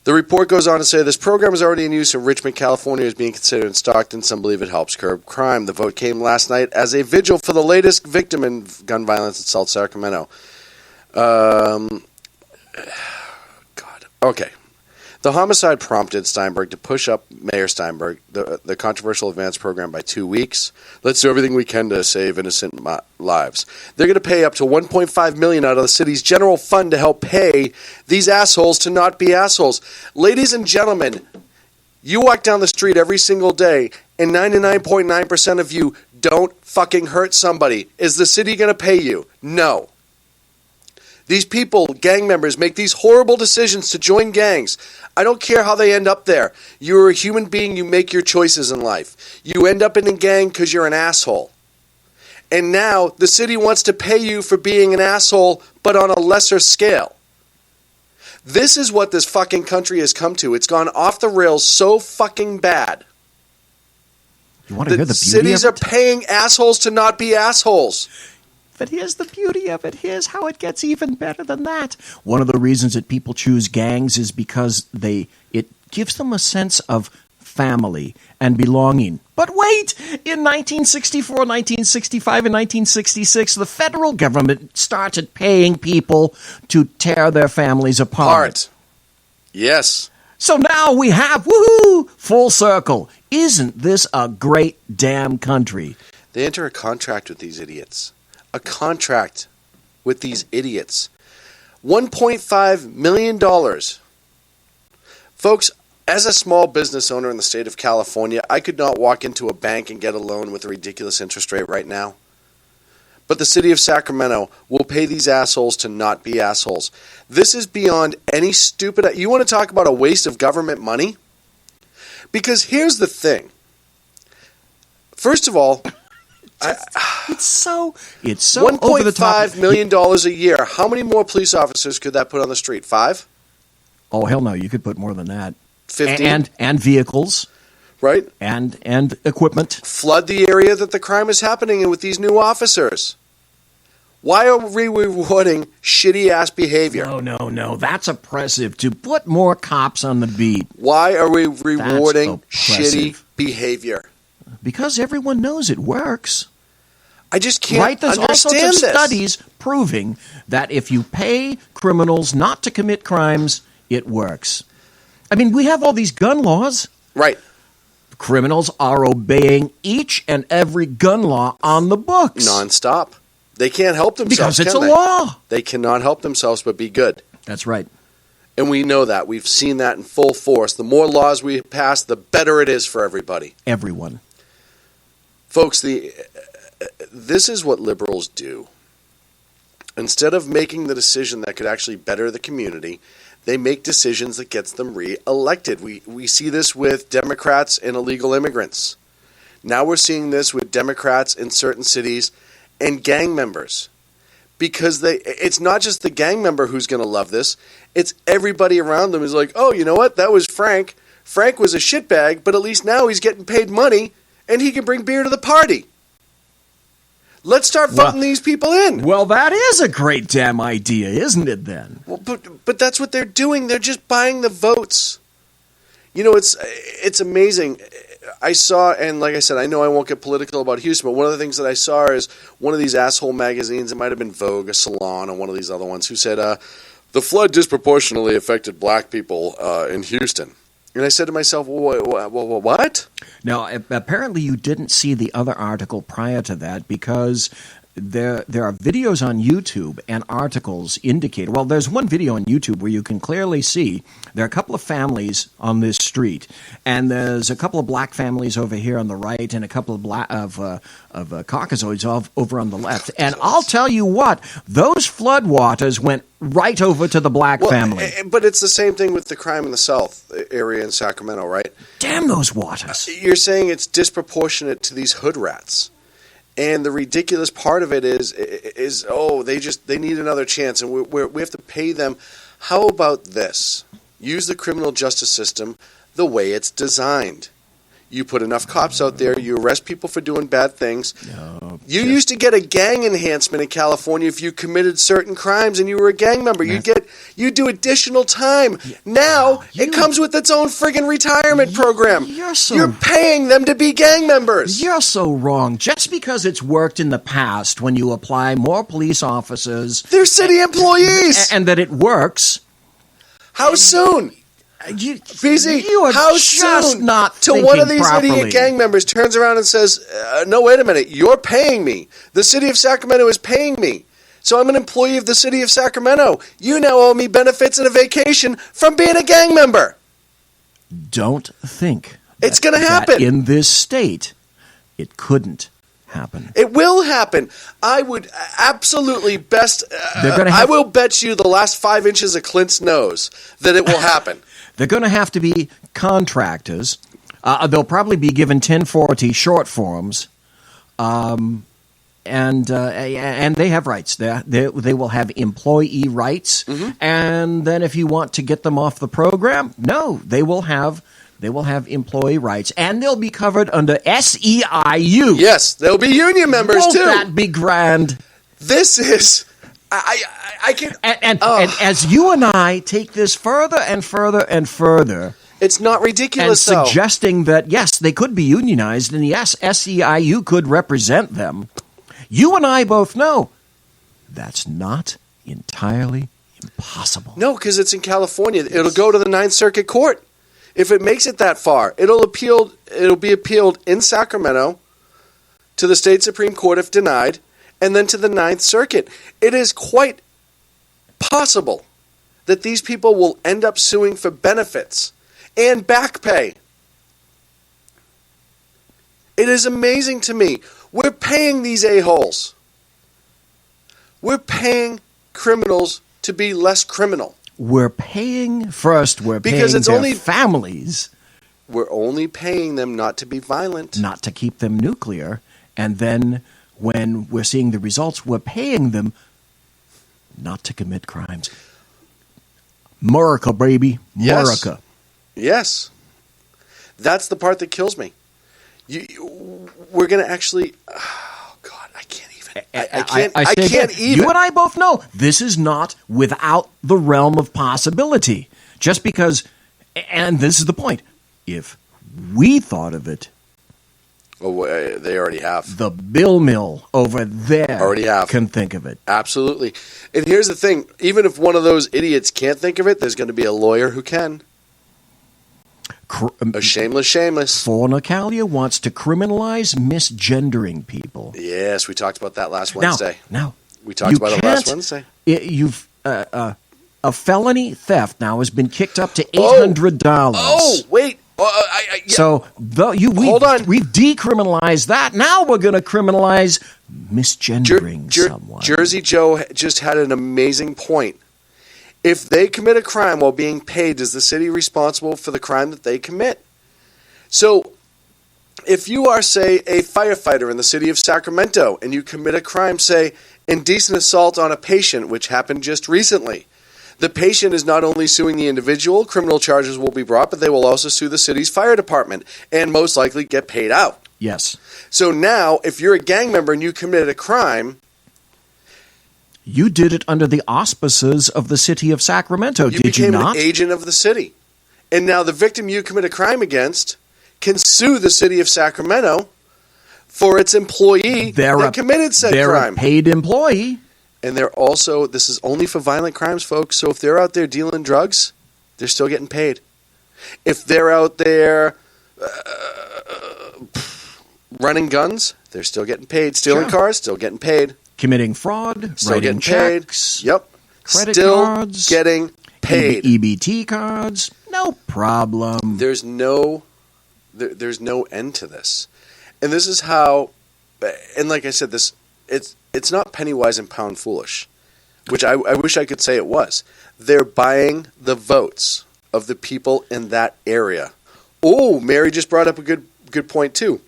The report goes on to say this program is already in use in Richmond, California, is being considered in Stockton. Some believe it helps curb crime. The vote came last night as a vigil for the latest victim in gun violence in South Sacramento. God. Okay. The homicide prompted Steinberg to push up Mayor Steinberg, the controversial advance program, by 2 weeks. Let's do everything we can to save innocent lives. They're going to pay up to $1.5 million out of the city's general fund to help pay these assholes to not be assholes. Ladies and gentlemen, you walk down the street every single day, and 99.9% of you don't fucking hurt somebody. Is the city going to pay you? No. These people, gang members, make these horrible decisions to join gangs. I don't care how they end up there. You're a human being. You make your choices in life. You end up in a gang because you're an asshole. And now the city wants to pay you for being an asshole, but on a lesser scale. This is what this fucking country has come to. It's gone off the rails so fucking bad. You want to hear the beauty cities of are paying assholes to not be assholes. But here's the beauty of it. Here's how it gets even better than that. One of the reasons that people choose gangs is because it gives them a sense of family and belonging. But wait! In 1964, 1965, and 1966, the federal government started paying people to tear their families apart. Yes. So now we have, woohoo, full circle. Isn't this a great damn country? They enter a contract with these idiots. A contract with these idiots. $1.5 million. Folks, as a small business owner in the state of California, I could not walk into a bank and get a loan with a ridiculous interest rate right now. But the city of Sacramento will pay these assholes to not be assholes. This is beyond any stupid... You want to talk about a waste of government money? Because here's the thing. First of all... It's so over the top. $1.5 million a year. How many more police officers could that put on the street? 5? Oh, hell no. You could put more than that. 15? And vehicles. Right? And equipment. Flood the area that the crime is happening in with these new officers. Why are we rewarding shitty-ass behavior? No. That's oppressive. To put more cops on the beat. Why are we rewarding shitty behavior? Because everyone knows it works. I just can't There's understand all sorts of this. studies proving that if you pay criminals not to commit crimes, it works. I mean, we have all these gun laws. Right. Criminals are obeying each and every gun law on the books. Nonstop. They can't help themselves, because it's can a they? law. They cannot help themselves but be good. That's right. And we know that. We've seen that in full force. The more laws we pass, the better it is for everybody. Everyone. Folks, this is what liberals do. Instead of making the decision that could actually better the community, they make decisions that gets them re-elected. We see this with Democrats and illegal immigrants. Now we're seeing this with Democrats in certain cities and gang members. Because it's not just the gang member who's going to love this. It's everybody around them who's like, oh, you know what? That was Frank. Frank was a shitbag, but at least now he's getting paid money and he can bring beer to the party. Let's start voting these people in. Well, that is a great damn idea, isn't it, then? Well, but that's what they're doing. They're just buying the votes. You know, it's amazing. I saw, and like I said, I know I won't get political about Houston, but one of the things that I saw is one of these asshole magazines, it might have been Vogue, a Salon, or one of these other ones, who said, the flood disproportionately affected black people in Houston. And I said to myself, what? Now, apparently you didn't see the other article prior to that because there are videos on YouTube and articles indicate. Well, there's one video on YouTube where you can clearly see there are a couple of families on this street, and there's a couple of black families over here on the right, and a couple of Caucasoids over on the left. And I'll tell you what, those floodwaters went right over to the black family. But it's the same thing with the crime in the South area in Sacramento, right? Damn those waters! You're saying it's disproportionate to these hood rats. And the ridiculous part of it is they need another chance, and we have to pay them. How about this? Use the criminal justice system the way it's designed. You put enough cops out there, you arrest people for doing bad things. You used to get a gang enhancement in California if you committed certain crimes and you were a gang member. You'd do additional time. Now it comes with its own friggin' retirement program. You're paying them to be gang members. You're so wrong. Just because it's worked in the past when you apply more police officers. They're city employees. And that it works. How soon? BZ, how soon not till one of these idiot gang members turns around and says, no, wait a minute, you're paying me. The city of Sacramento is paying me. So I'm an employee of the city of Sacramento. You now owe me benefits and a vacation from being a gang member. Don't think it's going to happen. In this state, it couldn't happen. It will happen. I would absolutely I will bet you the last 5 inches of Clint's nose that it will happen. They're going to have to be contractors. They'll probably be given 1040 short forms, and they have rights. They will have employee rights, and then if you want to get them off the program, no, they will have employee rights, and they'll be covered under SEIU. Yes, they'll be union members too. Won't that be grand? This is. I can and as you and I take this further and further and further, it's not ridiculous. And suggesting that yes, they could be unionized, and yes, SEIU could represent them. You and I both know that's not entirely impossible. No, because it's in California. It'll go to the Ninth Circuit Court. If it makes it that far, it'll be appealed in Sacramento to the state Supreme Court if denied, and then to the Ninth Circuit. It is quite possible that these people will end up suing for benefits and back pay. It is amazing to me. We're paying these a-holes. We're paying criminals to be less criminal. We're paying because it's their only families. We're only paying them not to be violent. Not to keep them nuclear. And then when we're seeing the results, we're paying them not to commit crimes. America, baby. America. Yes. That's the part that kills me. We're going to actually... Oh, God, I can't even. I can't even. You and I both know this is not without the realm of possibility. Just because... And this is the point. If we thought of it... Well, they already have. The Bill Mill over there already can think of it. Absolutely. And here's the thing. Even if one of those idiots can't think of it, there's going to be a lawyer who can. A shameless. Fornicalia wants to criminalize misgendering people. Yes, we talked about that last Wednesday. Now we talked about it last Wednesday. A felony theft now has been kicked up to $800. Oh, wait. Yeah. So hold on. We've decriminalized that. Now we're going to criminalize misgendering someone. Jersey Joe just had an amazing point. If they commit a crime while being paid, is the city responsible for the crime that they commit? So if you are, say, a firefighter in the city of Sacramento and you commit a crime, say, indecent assault on a patient, which happened just recently, the patient is not only suing the individual, criminal charges will be brought, but they will also sue the city's fire department and most likely get paid out. Yes. So now, if you're a gang member and you committed a crime... You did it under the auspices of the city of Sacramento, did you not? You became an agent of the city. And now the victim you commit a crime against can sue the city of Sacramento for its employee that committed said crime. They're a paid employee. And they're also, this is only for violent crimes, folks. So if they're out there dealing drugs, they're still getting paid. If they're out there running guns, they're still getting paid. Stealing cars, still getting paid. Committing fraud, still writing getting checks. Paid. Yep. Credit still cards. Getting paid. EBT cards. No problem. There's no end to this. And this is how, and like I said, it's not penny wise and pound foolish, which I wish I could say it was. They're buying the votes of the people in that area. Oh, Mary just brought up a good point too.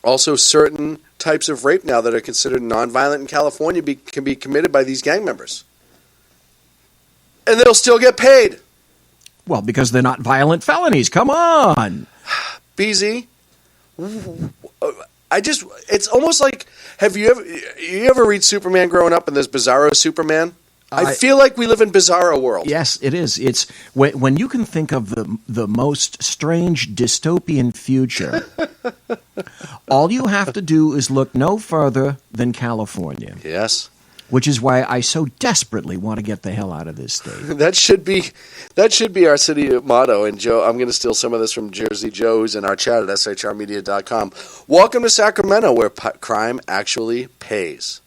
Also, certain types of rape now that are considered nonviolent in California can be committed by these gang members. And they'll still get paid. Well, because they're not violent felonies. Come on. BZ, it's almost like, you ever read Superman growing up and there's Bizarro Superman? I feel like we live in Bizarro world. Yes, it is. It's when you can think of the most strange dystopian future, all you have to do is look no further than California. Yes. Which is why I so desperately want to get the hell out of this state. That should be our city motto. And Joe, I'm going to steal some of this from Jersey Joe, who's in our chat at shrmedia.com. Welcome to Sacramento, where crime actually pays.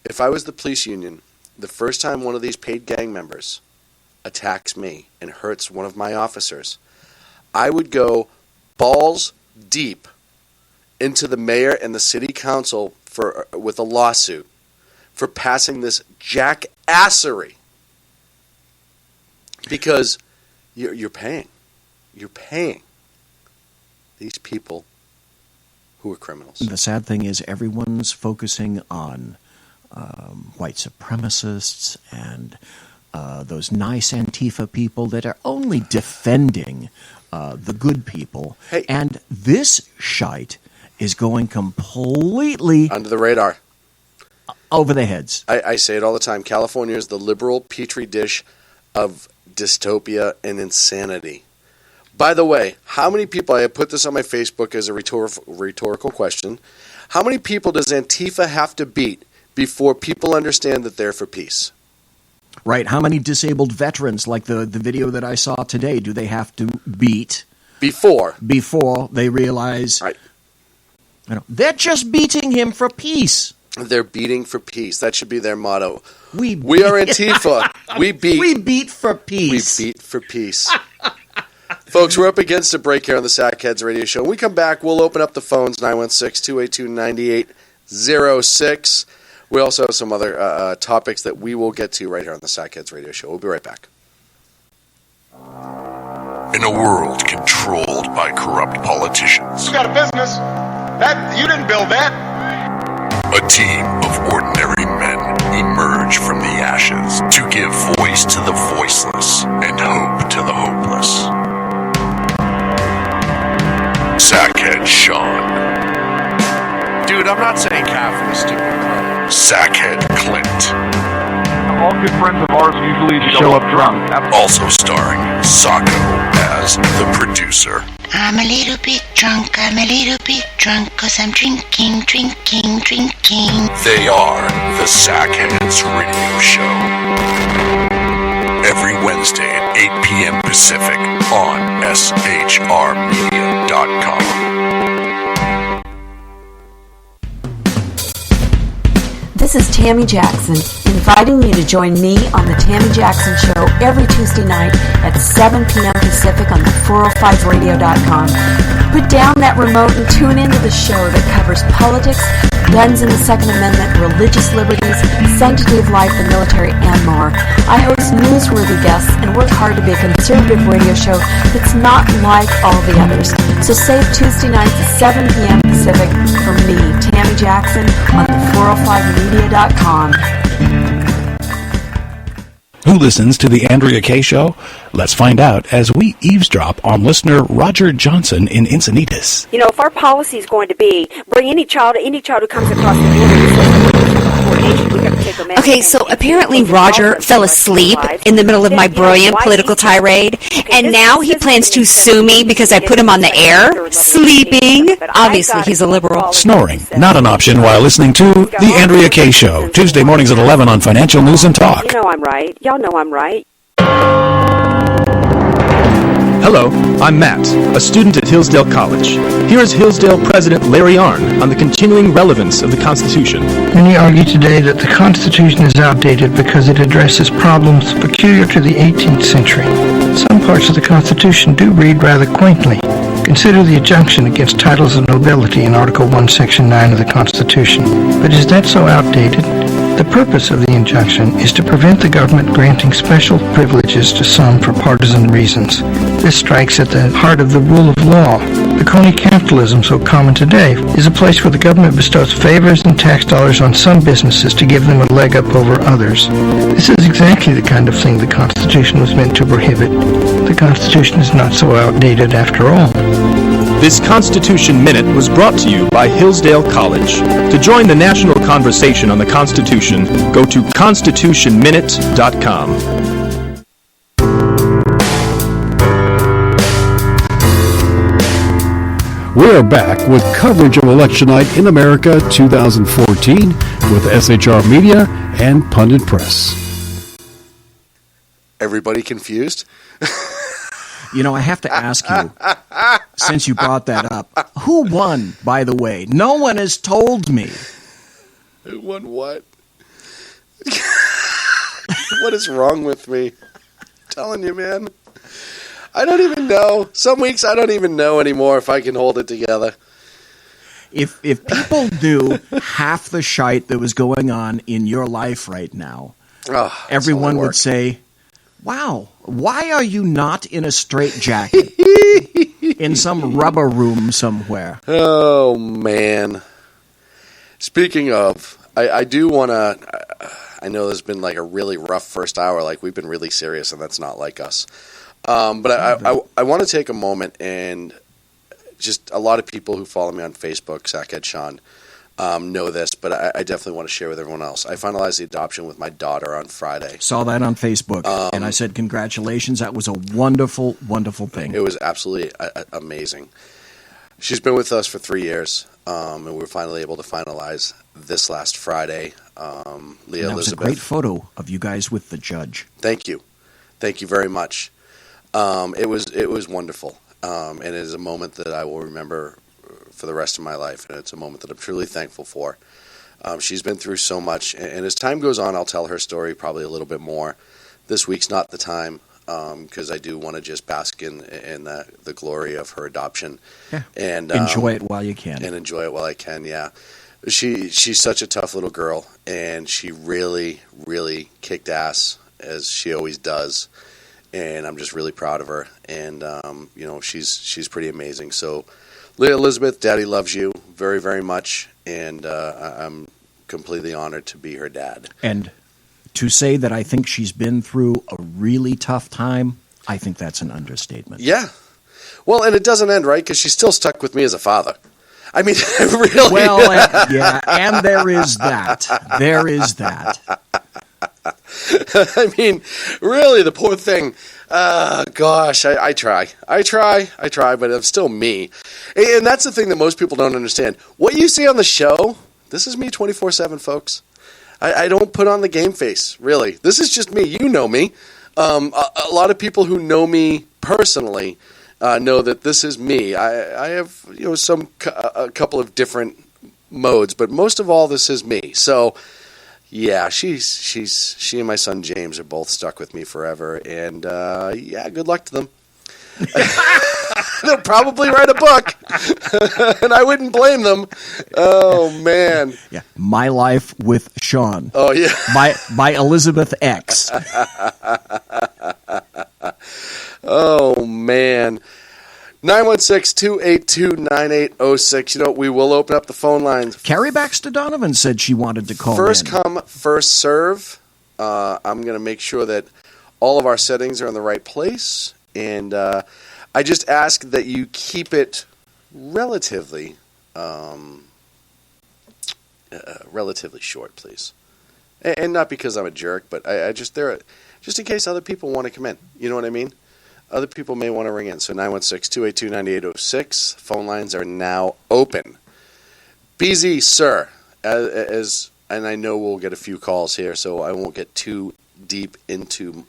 If I was the police union, the first time one of these paid gang members attacks me and hurts one of my officers, I would go balls deep into the mayor and the city council with a lawsuit for passing this jackassery. Because you're paying these people who are criminals. The sad thing is everyone's focusing on white supremacists and those nice Antifa people that are only defending the good people. Hey. And this shite is going completely under the radar, over their heads. I say it all the time. California is the liberal petri dish of dystopia and insanity. By the way, how many people, I put this on my Facebook as a rhetorical question, how many people does Antifa have to beat before people understand that they're for peace? Right. How many disabled veterans, like the video that I saw today, do they have to beat before they realize right. They're just beating him for peace. They're beating for peace. That should be their motto. We are Antifa. We beat for peace. We beat for peace. Folks, we're up against a break here on the Sackheads Radio Show. When we come back, we'll open up the phones, 916-282-9806. We also have some other topics that we will get to right here on the Sackheads Radio Show. We'll be right back. In a world controlled by corrupt politicians, You got a business. You didn't build that. a team of ordinary men emerge from the ashes to give voice to the voiceless and hope to the hopeless. Sackhead Sean. Dude, I'm not saying Catholic, stupid. Sackhead Clint. All good friends of ours usually show up drunk. Also starring Sacco as the producer. I'm a little bit drunk, cause I'm drinking. They are the Sackheads Radio Show. Every Wednesday at 8 p.m. Pacific on shrmedia.com. This is Tammy Jackson, inviting you to join me on The Tammy Jackson Show every Tuesday night at 7 p.m. Pacific on the 405radio.com. Put down that remote and tune into the show that covers politics, guns and the Second Amendment, religious liberties, sanctity of life, the military, and more. I host newsworthy guests and work hard to be a conservative radio show that's not like all the others. So save Tuesday nights at 7 p.m. Pacific for me, Tammy Jackson, on the 405media.com. Who listens to the Andrea Kaye Show? Let's find out as we eavesdrop on listener Roger Johnson in Encinitas. You know, if our policy is going to be bring any child who comes across the border, okay, so apparently Roger fell asleep in the middle of my brilliant political tirade, and now he plans to sue me because I put him on the air, sleeping. Obviously, he's a liberal. Snoring, not an option while listening to the Andrea Kaye Show, Tuesday mornings at 11 on Financial News and Talk. You know I'm right. Y'all know I'm right. Hello, I'm Matt, a student at Hillsdale College. Here is Hillsdale President Larry Arnn on the continuing relevance of the Constitution. Many argue today that the Constitution is outdated because it addresses problems peculiar to the 18th century. Some parts of the Constitution do read rather quaintly. Consider the injunction against titles of nobility in Article 1, Section 9 of the Constitution. But is that so outdated? The purpose of the injunction is to prevent the government granting special privileges to some for partisan reasons. This strikes at the heart of the rule of law. The crony capitalism so common today is a place where the government bestows favors and tax dollars on some businesses to give them a leg up over others. This is exactly the kind of thing the Constitution was meant to prohibit. The Constitution is not so outdated after all. This Constitution Minute was brought to you by Hillsdale College. To join the national conversation on the Constitution, go to constitutionminute.com. We are back with coverage of Election Night in America 2014 with SHR Media and Pundit Press. Everybody confused? You know, I have to ask you, since you brought that up, who won, by the way? No one has told me. Who won what? What is wrong with me? I'm telling you, man. I don't even know. Some weeks I don't even know anymore if I can hold it together. If people knew half the shite that was going on in your life right now, everyone would say, wow, why are you not in a straitjacket in some rubber room somewhere? Oh, man. Speaking of, I do want to, I know there's been like a really rough first hour, like we've been really serious, and that's not like us. But I want to take a moment and just a lot of people who follow me on Facebook, Sackhead Sean, know this, but I definitely want to share with everyone else. I finalized the adoption with my daughter on Friday. Saw that on Facebook, and I said congratulations. That was a wonderful, wonderful thing. It was absolutely amazing. She's been with us for 3 years, and we were finally able to finalize this last Friday. Leah That was a Elizabeth. great photo of you guys with the judge. Thank you very much. It was wonderful, and it is a moment that I will remember for the rest of my life, and it's a moment that I'm truly thankful for. She's been through so much, and as time goes on, I'll tell her story probably a little bit more. This week's not the time, because I do want to just bask in the glory of her adoption. Yeah. And Enjoy it while you can. And enjoy it while I can, yeah. She's such a tough little girl, and she really, really kicked ass, as she always does. And I'm just really proud of her. And, she's pretty amazing. So, Leah Elizabeth, Daddy loves you very, very much. And I'm completely honored to be her dad. And to say that I think she's been through a really tough time, I think that's an understatement. Yeah. Well, and it doesn't end, right? Because she's still stuck with me as a father. I mean, really. Well, and there is that. There is that. I mean, really, the poor thing. Gosh, I try, but I'm still me. And that's the thing that most people don't understand. What you see on the show, this is me 24/7, folks. I don't put on the game face, really. This is just me. You know me. A lot of people who know me personally know that this is me. I have a couple of different modes, but most of all, this is me. So, yeah, she and my son James are both stuck with me forever, and good luck to them. They'll probably write a book, and I wouldn't blame them. Oh man, yeah, My Life with Sean. Oh yeah, by Elizabeth X. Oh man. 916-282-9806. We will open up the phone lines. Carrie Baxter Donovan said she wanted to call First in. come, first serve. I'm going to make sure that all of our settings are in the right place. And I just ask that you keep it relatively short, please. And not because I'm a jerk, but just in case other people want to come in. You know what I mean? Other people may want to ring in. So 916-282-9806. Phone lines are now open. BZ, sir, and I know we'll get a few calls here, so I won't get too deep into...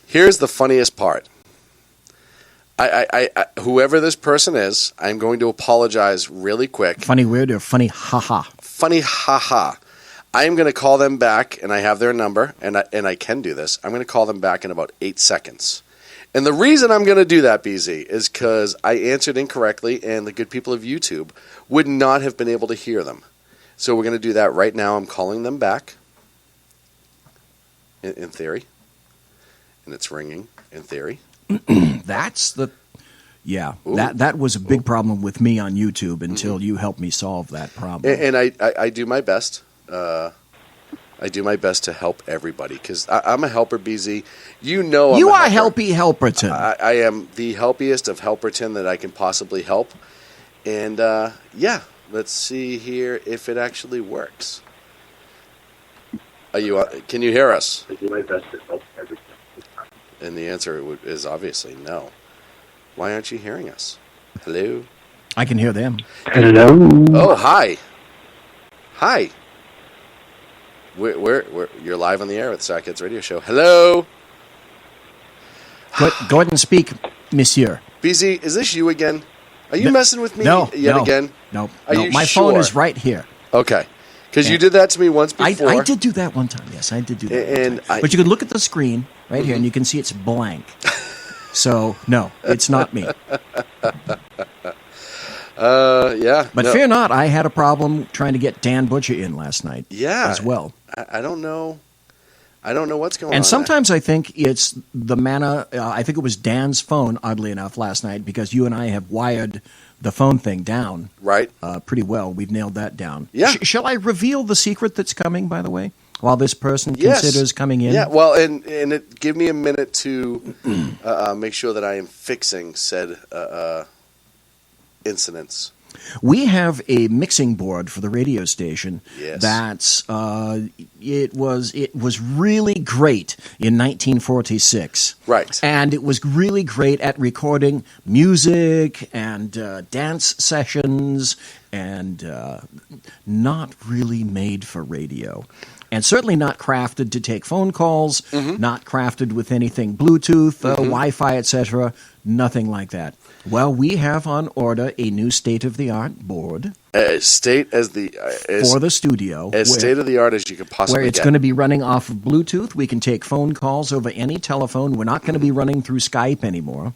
Here's the funniest part. I whoever this person is, I'm going to apologize really quick. Funny weird or funny haha? Funny haha. I am going to call them back, and I have their number, and I can do this. I'm going to call them back in about 8 seconds. And the reason I'm going to do that, BZ, is because I answered incorrectly, and the good people of YouTube would not have been able to hear them. So we're going to do that right now. I'm calling them back, in theory. And it's ringing, in theory. That's the... Yeah, that was a big problem with me on YouTube until you helped me solve that problem. And I do my best. I do my best to help everybody because I'm a helper, BZ. You are Helpy Helperton. I am the helpiest of Helperton that I can possibly help. And let's see here if it actually works. Can you hear us? I do my best to help everybody. And the answer is obviously no. Why aren't you hearing us? Hello? I can hear them. Hello? Oh, hi. Hi. You're live on the air with the Sackheads Radio Show. Hello? Go ahead and speak, monsieur. BZ, is this you again? Are you messing with me again? No. Are you my sure? phone is right here. Okay. Because you did that to me once before. I did do that one time. Yes, I did do that. But you can look at the screen right here, and you can see it's blank. So, no, it's not me. But fear not, I had a problem trying to get Dan Butcher in last night as well. I don't know. I don't know what's going on. And sometimes I think it's the manna. I think it was Dan's phone, oddly enough, last night, because you and I have wired the phone thing down pretty well. We've nailed that down. Yeah. Shall I reveal the secret that's coming, by the way? While this person considers coming in? Yeah, well, and give me a minute to make sure that I am fixing said incidents. We have a mixing board for the radio station. Yes. That's it was really great in 1946. Right. And it was really great at recording music and dance sessions, and not really made for radio. And certainly not crafted to take phone calls, not crafted with anything Bluetooth, Wi-Fi, etc. Nothing like that. Well, we have on order a new state-of-the-art board. For the studio. As state-of-the-art as you could possibly Where it's get. going to be running off of Bluetooth. We can take phone calls over any telephone. We're not going to be running through Skype anymore.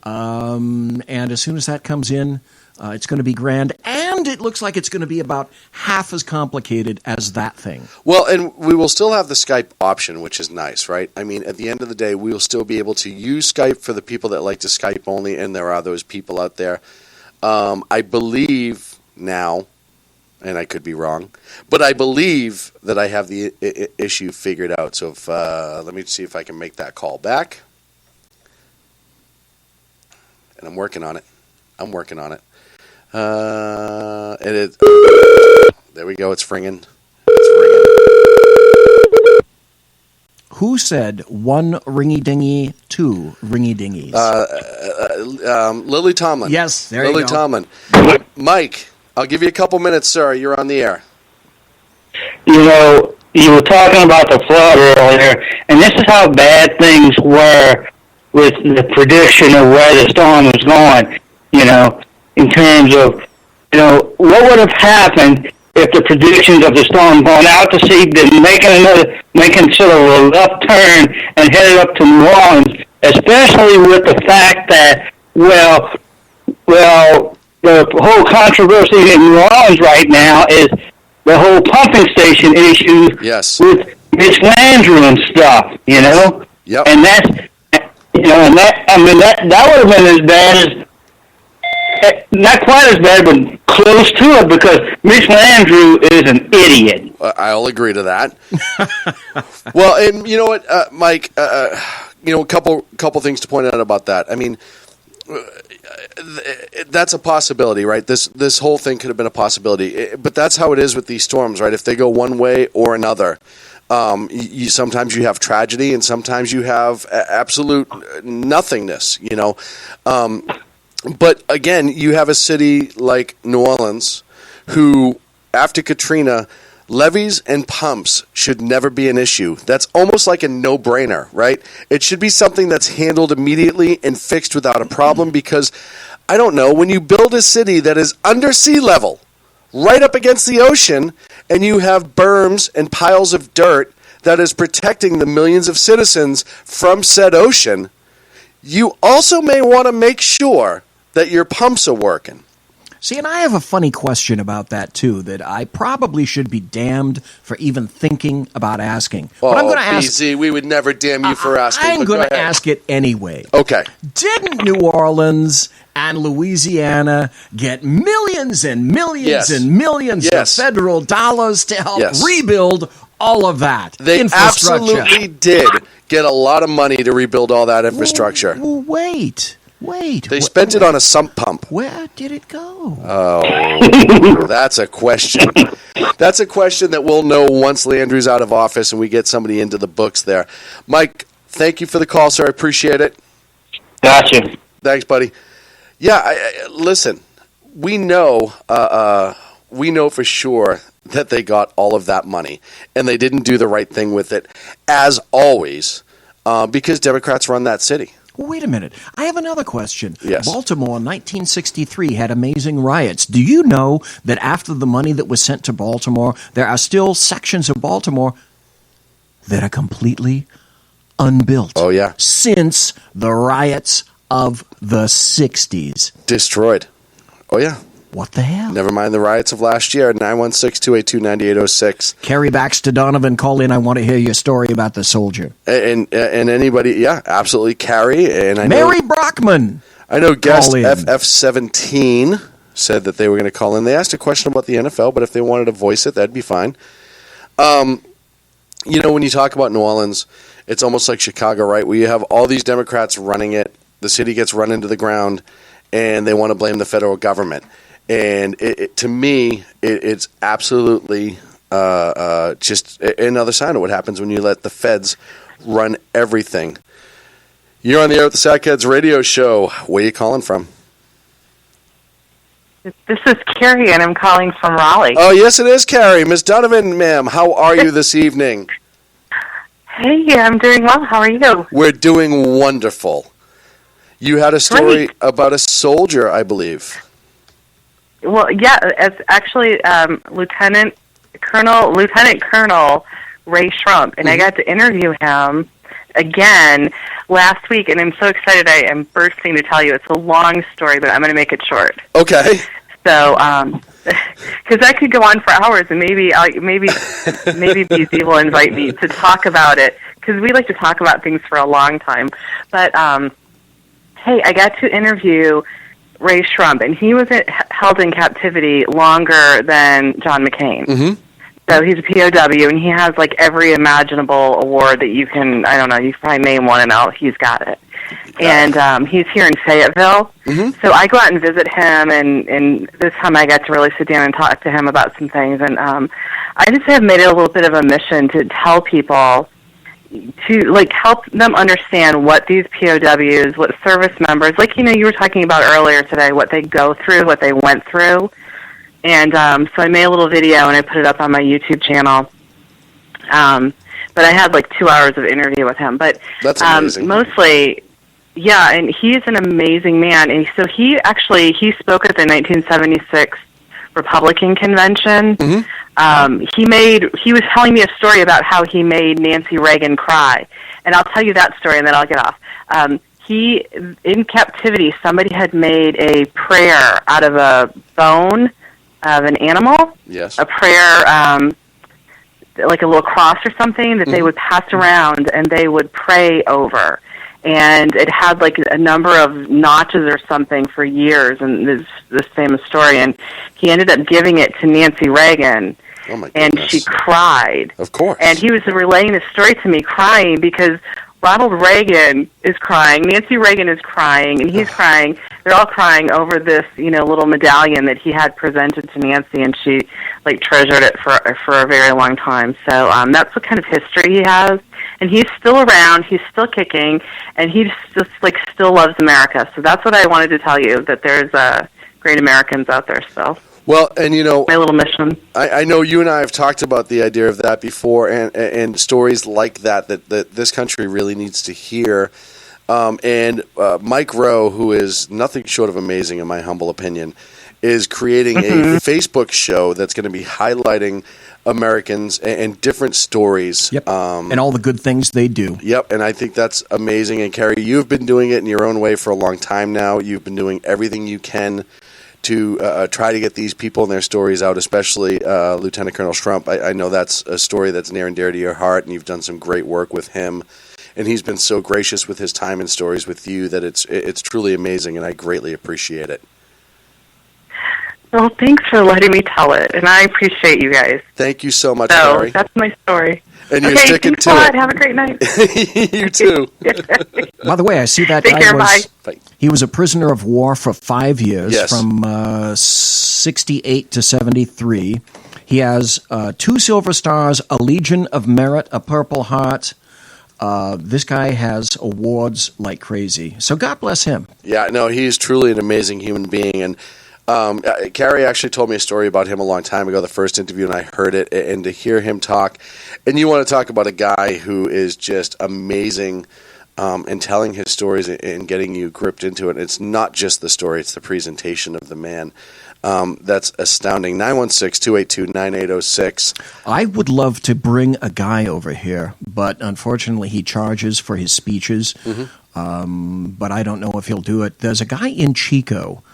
And as soon as that comes in, it's going to be grand. And it looks like it's going to be about half as complicated as that thing. Well, and we will still have the Skype option, which is nice, right? I mean, at the end of the day, we will still be able to use Skype for the people that like to Skype only, and there are those people out there. I believe now, and I could be wrong, but I believe that I have the issue figured out. So if let me see if I can make that call back. And I'm working on it. There we go. It's ringing. Who said one ringy dingy, two ringy dingies? Lily Tomlin. Yes, there Lily you go. Tomlin. Mike, I'll give you a couple minutes, sir. You're on the air. You know, you were talking about the flood earlier, and this is how bad things were with the prediction of where the storm was going, you know, in terms of, you know, what would have happened if the predictions of the storm going out to sea, then making sort of a left turn and headed up to New Orleans, especially with the fact that, well, the whole controversy in New Orleans right now is the whole pumping station issue with Mitch Landrieu and stuff, you know? Yep. And that's, you know, and that would have been as bad as, not quite as bad, but close to it, because Mitch Landrieu is an idiot. I'll agree to that. Well, and you know what, Mike, you know, a couple things to point out about that. I mean, that's a possibility, right? This whole thing could have been a possibility, but that's how it is with these storms, right? If they go one way or another, sometimes you have tragedy, and sometimes you have absolute nothingness, you know. But again, you have a city like New Orleans who, after Katrina, levees and pumps should never be an issue. That's almost like a no-brainer, right? It should be something that's handled immediately and fixed without a problem, because, I don't know, when you build a city that is under sea level, right up against the ocean, and you have berms and piles of dirt that is protecting the millions of citizens from said ocean, you also may want to make sure that your pumps are working. See, and I have a funny question about that, too, that I probably should be damned for even thinking about asking. But I'm going to ask. BZ, we would never damn you for asking. I'm going to ask it anyway. Okay. Didn't New Orleans and Louisiana get millions and millions and millions of federal dollars to help rebuild all of that infrastructure? Absolutely did get a lot of money to rebuild all that infrastructure. Well, wait. They spent it on a sump pump. Where did it go? Oh, that's a question. That's a question that we'll know once Landrieu's out of office and we get somebody into the books there. Mike, thank you for the call, sir. I appreciate it. Gotcha. Thanks, buddy. Yeah, listen, we know for sure that they got all of that money, and they didn't do the right thing with it, as always, because Democrats run that city. Well, wait a minute. I have another question. Yes. Baltimore in 1963 had amazing riots. Do you know that after the money that was sent to Baltimore, there are still sections of Baltimore that are completely unbuilt? Oh, yeah. Since the riots of the 60s. Destroyed. Oh, yeah. What the hell? Never mind the riots of last year. 916-282-9806. Carrie Baxter Donovan, call in. I want to hear your story about the soldier. And anybody, yeah, absolutely. Carrie. And I Mary Brockman. I know guest FF17 said that they were going to call in. They asked a question about the NFL, but if they wanted to voice it, that'd be fine. You know, when you talk about New Orleans, it's almost like Chicago, right? Where you have all these Democrats running it. The city gets run into the ground, and they want to blame the federal government. And to me, it's absolutely just another sign of what happens when you let the feds run everything. You're on the air with the Sackheads radio show. Where are you calling from? This is Carrie, and I'm calling from Raleigh. Oh, yes, it is, Carrie. Miss Donovan, ma'am, how are you this evening? Hey, I'm doing well. How are you? We're doing wonderful. You had a story about a soldier, I believe. Well, yeah, it's actually Lieutenant Colonel Ray Shrump, and I got to interview him again last week, and I'm so excited. I am bursting to tell you. It's a long story, but I'm going to make it short. Okay. So, because I could go on for hours, and maybe BZ will invite me to talk about it, because we like to talk about things for a long time. But hey, I got to interview Ray Shrump, and he was held in captivity longer than John McCain. Mm-hmm. So he's a POW, and he has like every imaginable award that you can, I don't know, you can probably name one, and he's got it. And he's here in Fayetteville. Mm-hmm. So I go out and visit him, and this time I got to really sit down and talk to him about some things. And I just have made it a little bit of a mission to tell people, to like help them understand what these POWs, what service members, like, you know, you were talking about earlier today, what they go through, what they went through. And so I made a little video, and I put it up on my YouTube channel. But I had like 2 hours of interview with him. But that's amazing. Mostly, yeah, and he's an amazing man. And so he spoke at the 1976 Republican Convention. Mm-hmm. He was telling me a story about how he made Nancy Reagan cry. And I'll tell you that story, and then I'll get off. In captivity, somebody had made a prayer out of a bone of an animal. Yes. A prayer, like a little cross or something that they would pass around, and they would pray over. And it had like a number of notches or something for years, and this famous story. And he ended up giving it to Nancy Reagan. Oh my and goodness. She cried. Of course. And he was relaying this story to me, crying, because Ronald Reagan is crying, Nancy Reagan is crying, and he's crying. They're all crying over this, you know, little medallion that he had presented to Nancy, and she like treasured it for a very long time. So that's what kind of history he has, and he's still around, he's still kicking, and he just like still loves America. So that's what I wanted to tell you, that there's great Americans out there still. Well, and you know, my little mission. I know you and I have talked about the idea of that before, and stories like that this country really needs to hear. And Mike Rowe, who is nothing short of amazing in my humble opinion, is creating a Facebook show that's going to be highlighting Americans and different stories. Yep. And all the good things they do. Yep, and I think that's amazing. And Carrie, you've been doing it in your own way for a long time now. You've been doing everything you can to try to get these people and their stories out, especially Lieutenant Colonel Shrump. I know that's a story that's near and dear to your heart, and you've done some great work with him. And he's been so gracious with his time and stories with you that it's truly amazing, and I greatly appreciate it. Well, thanks for letting me tell it, and I appreciate you guys. Thank you so much, Carrie. That's my story. And you're sticking to it. Have a great night. You too. By the way, I see that Take guy care, was bye. He was a prisoner of war for 5 years, Yes. from 68 to 73. He has 2 Silver Stars, a Legion of Merit, a Purple Heart. This guy has awards like crazy. So God bless him. Yeah, no, he's truly an amazing human being. And Carrie actually told me a story about him a long time ago, the first interview, and I heard it. And to hear him talk, and you want to talk about a guy who is just amazing in telling his stories and getting you gripped into it. It's not just the story, it's the presentation of the man. That's astounding. 916-282-9806. I would love to bring a guy over here, but unfortunately he charges for his speeches. But I don't know if he'll do it. There's a guy in Chico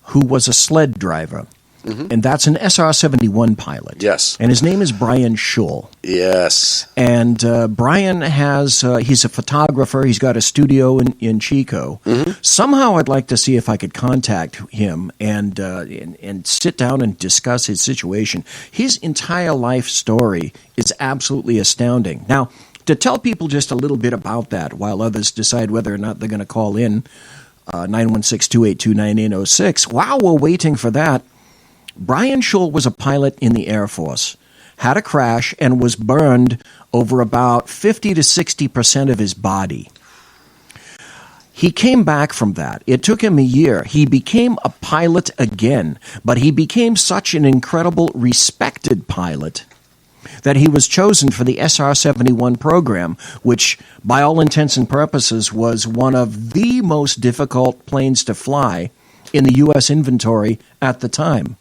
who was a sled driver, and that's an SR-71 pilot. Yes. And his name is Brian Schull. Yes. And Brian has, he's a photographer. He's got a studio in Chico. Somehow I'd like to see if I could contact him and sit down and discuss his situation. His entire life story is absolutely astounding. Now, to tell people just a little bit about that while others decide whether or not they're going to call in, 916-282-9806, while we're waiting for that, Brian Schull was a pilot in the Air Force, had a crash, and was burned over about 50 to 60% of his body. He came back from that. It took him a year. He became a pilot again, but he became such an incredible, respected pilot that he was chosen for the SR-71 program, which, by all intents and purposes, was one of the most difficult planes to fly in the U.S. inventory at the time.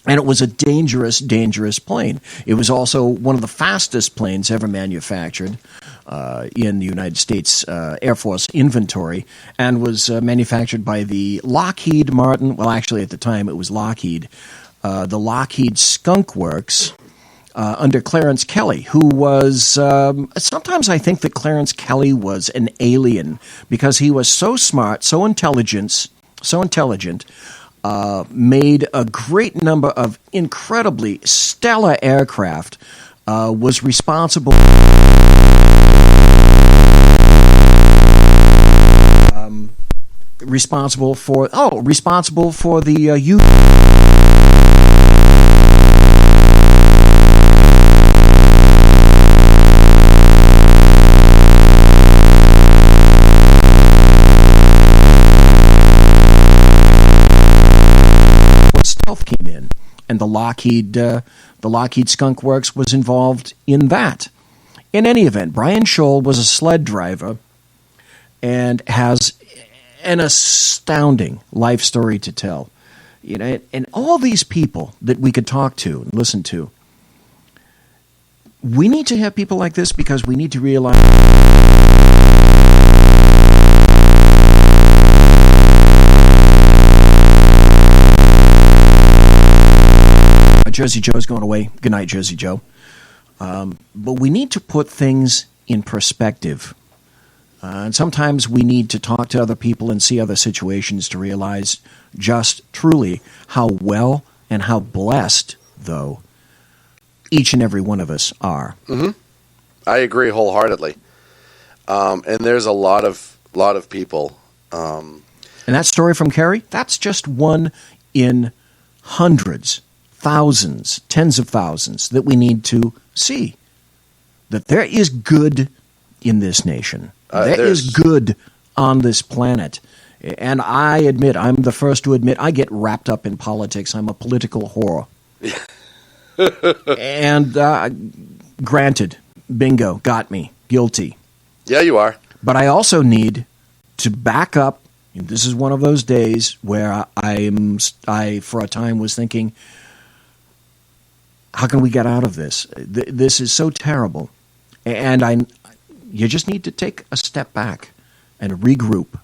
And it was a dangerous, dangerous plane. It was also one of the fastest planes ever manufactured in the United States Air Force inventory, and was manufactured by the Lockheed Martin, well, actually at the time it was Lockheed, the Lockheed Skunk Works, under Clarence Kelly, who was, sometimes I think that Clarence Kelly was an alien, because he was so smart, so intelligent, made a great number of incredibly stellar aircraft, was responsible for the stealth came in, and the Lockheed Skunk Works was involved in that. In any event, Brian Schull was a sled driver and has an astounding life story to tell. You know, and all these people that we could talk to and listen to, we need to have people like this, because we need to realize Jersey Joe's going away. Good night, Jersey Joe. But we need to put things in perspective. And sometimes we need to talk to other people and see other situations to realize just truly how well and how blessed, though, each and every one of us are. Mm-hmm. I agree wholeheartedly. And there's a lot of people. And that story from Kerry, that's just one in hundreds, thousands, tens of thousands that we need to see. That there is good in this nation. There is good on this planet. And I admit, I'm the first to admit, I get wrapped up in politics. I'm a political whore. And granted, bingo, got me, guilty. Yeah, you are. But I also need to back up. This is one of those days where I for a time was thinking, how can we get out of this? This is so terrible. And you just need to take a step back and regroup.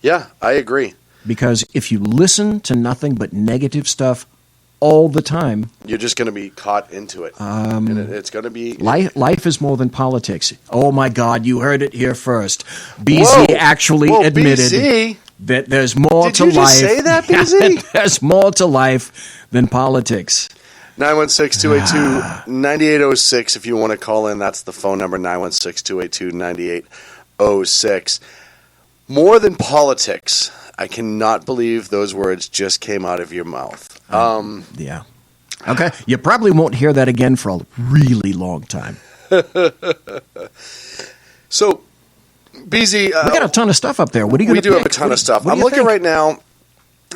Yeah, I agree. Because if you listen to nothing but negative stuff all the time, you're just going to be caught into it. And it's going to be... Life is more than politics. Oh, my God, you heard it here first. BZ actually admitted BZ? That there's more to life. Did you just say that, BZ? There's more to life than politics. 916-282-9806 if you want to call in. That's the phone number, 916-282-9806. More than politics. I cannot believe those words just came out of your mouth. Yeah. Okay. You probably won't hear that again for a really long time. So, BZ... we got a ton of stuff up there. What are you going to We do have a ton of stuff. I'm looking right now.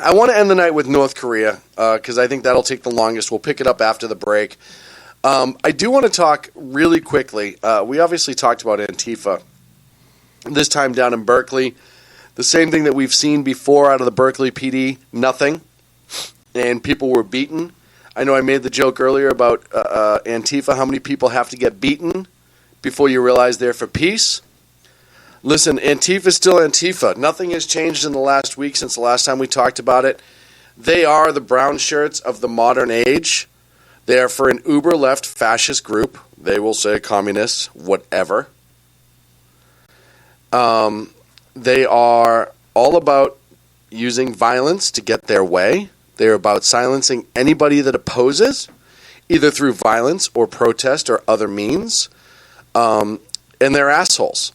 I want to end the night with North Korea because I think that'll take the longest. We'll pick it up after the break. I do want to talk really quickly. We obviously talked about Antifa, this time down in Berkeley. The same thing that we've seen before out of the Berkeley PD, nothing. And people were beaten. I know I made the joke earlier about Antifa, how many people have to get beaten before you realize they're for peace. Listen, Antifa is still Antifa. Nothing has changed in the last week since the last time we talked about it. They are the brown shirts of the modern age. They are for an uber-left fascist group. They will say communists, whatever. They are all about using violence to get their way. They're about silencing anybody that opposes, either through violence or protest or other means. And they're assholes.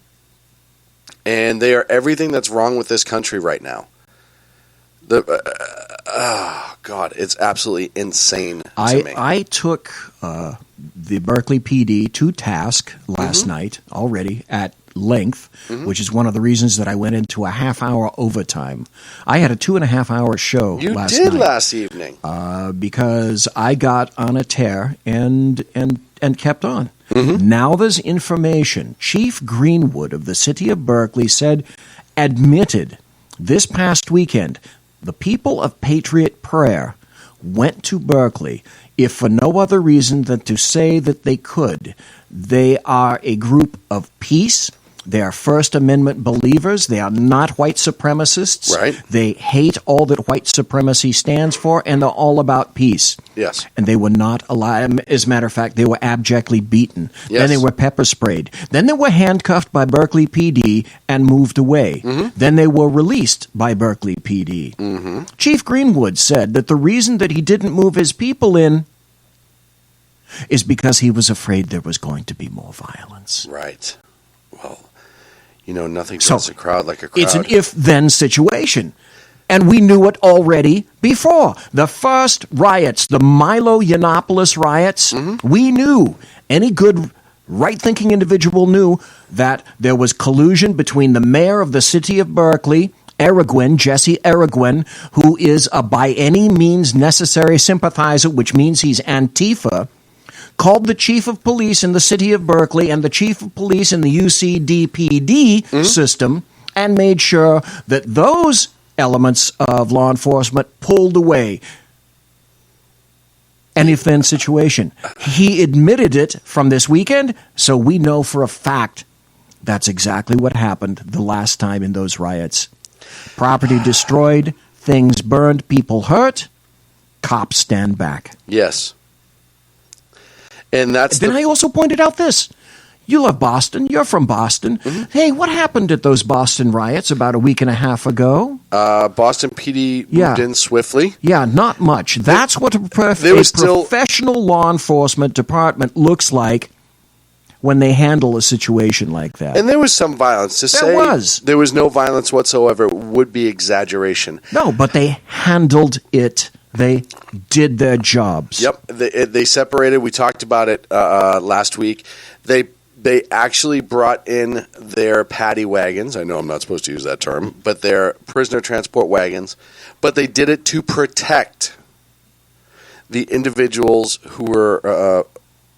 And they are everything that's wrong with this country right now. Oh, God, it's absolutely insane to me. I took the Berkeley PD to task last night already at length, which is one of the reasons that I went into a half-hour overtime. I had a 2.5-hour show last night. You did last evening. Because I got on a tear and kept on. Now there's information. Chief Greenwood of the city of Berkeley admitted this past weekend, the people of Patriot Prayer went to Berkeley, if for no other reason than to say that they could. They are a group of peace. They are First Amendment believers. They are not white supremacists. Right. They hate all that white supremacy stands for, and they're all about peace. Yes. And they were not allowed. As a matter of fact, they were abjectly beaten. Yes. Then they were pepper sprayed. Then they were handcuffed by Berkeley PD and moved away. Then they were released by Berkeley PD. Chief Greenwood said that the reason that he didn't move his people in is because he was afraid there was going to be more violence. Right. Well, nothing draws a crowd like a crowd. It's an if-then situation. And we knew it already before. The first riots, the Milo Yiannopoulos riots, we knew. Any good right-thinking individual knew that there was collusion between the mayor of the city of Berkeley, Jesse Arreguin, who is a by any means necessary sympathizer, which means he's Antifa, called the chief of police in the city of Berkeley and the chief of police in the UCDPD system and made sure that those elements of law enforcement pulled away. An if-then situation. He admitted it from this weekend, so we know for a fact that's exactly what happened the last time in those riots. Property destroyed, things burned, people hurt, cops stand back. Yes. And then I also pointed out this. You love Boston. You're from Boston. Hey, what happened at those Boston riots about a week and a half ago? Boston PD moved in swiftly. Yeah, not much. That's what a professional law enforcement department looks like when they handle a situation like that. And there was some violence. There was no violence whatsoever would be exaggeration. No, but they handled it. They did their jobs. Yep, they separated. We talked about it last week. They actually brought in their paddy wagons. I know I'm not supposed to use that term, but their prisoner transport wagons. But they did it to protect the individuals who were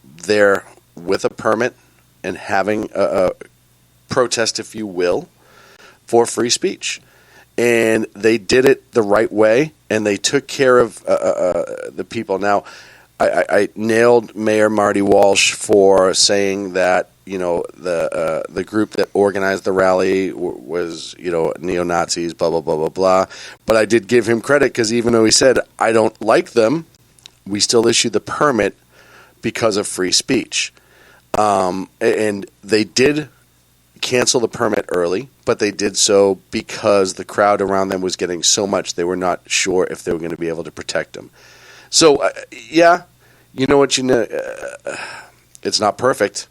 there with a permit and having a protest, if you will, for free speech. And they did it the right way, and they took care of the people. Now, I nailed Mayor Marty Walsh for saying that the group that organized the rally was neo-Nazis, blah blah blah blah blah. But I did give him credit because even though he said I don't like them, we still issued the permit because of free speech, and they did cancel the permit early, but they did so because the crowd around them was getting so much they were not sure if they were going to be able to protect them. So, it's not perfect,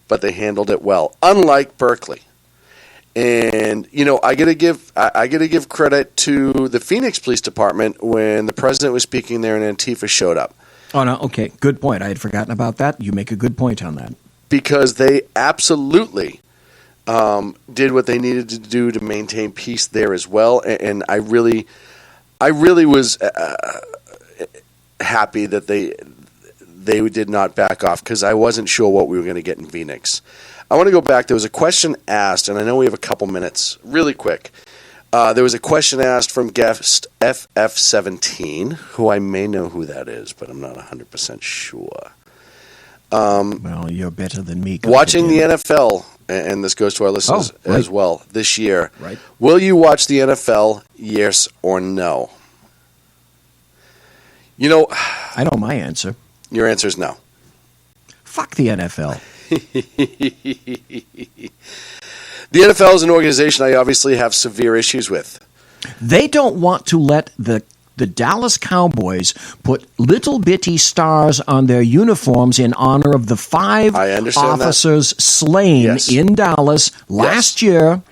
but they handled it well, unlike Berkeley. And I got to give credit to the Phoenix Police Department when the president was speaking there and Antifa showed up. Oh no, okay, good point. I had forgotten about that. You make a good point on that. Because they absolutely did what they needed to do to maintain peace there as well, and I really was happy that they did not back off because I wasn't sure what we were going to get in Phoenix. I want to go back. There was a question asked, and I know we have a couple minutes. Really quick, there was a question asked from guest FF17, who I may know who that is, but I'm not 100% sure. Well, you're better than me. Watching the NFL, and this goes to our listeners as well, this year. Right. Will you watch the NFL, yes or no? I know my answer. Your answer is no. Fuck the NFL. The NFL is an organization I obviously have severe issues with. They don't want to let the Dallas Cowboys put little bitty stars on their uniforms in honor of the 5 officers slain in Dallas last year,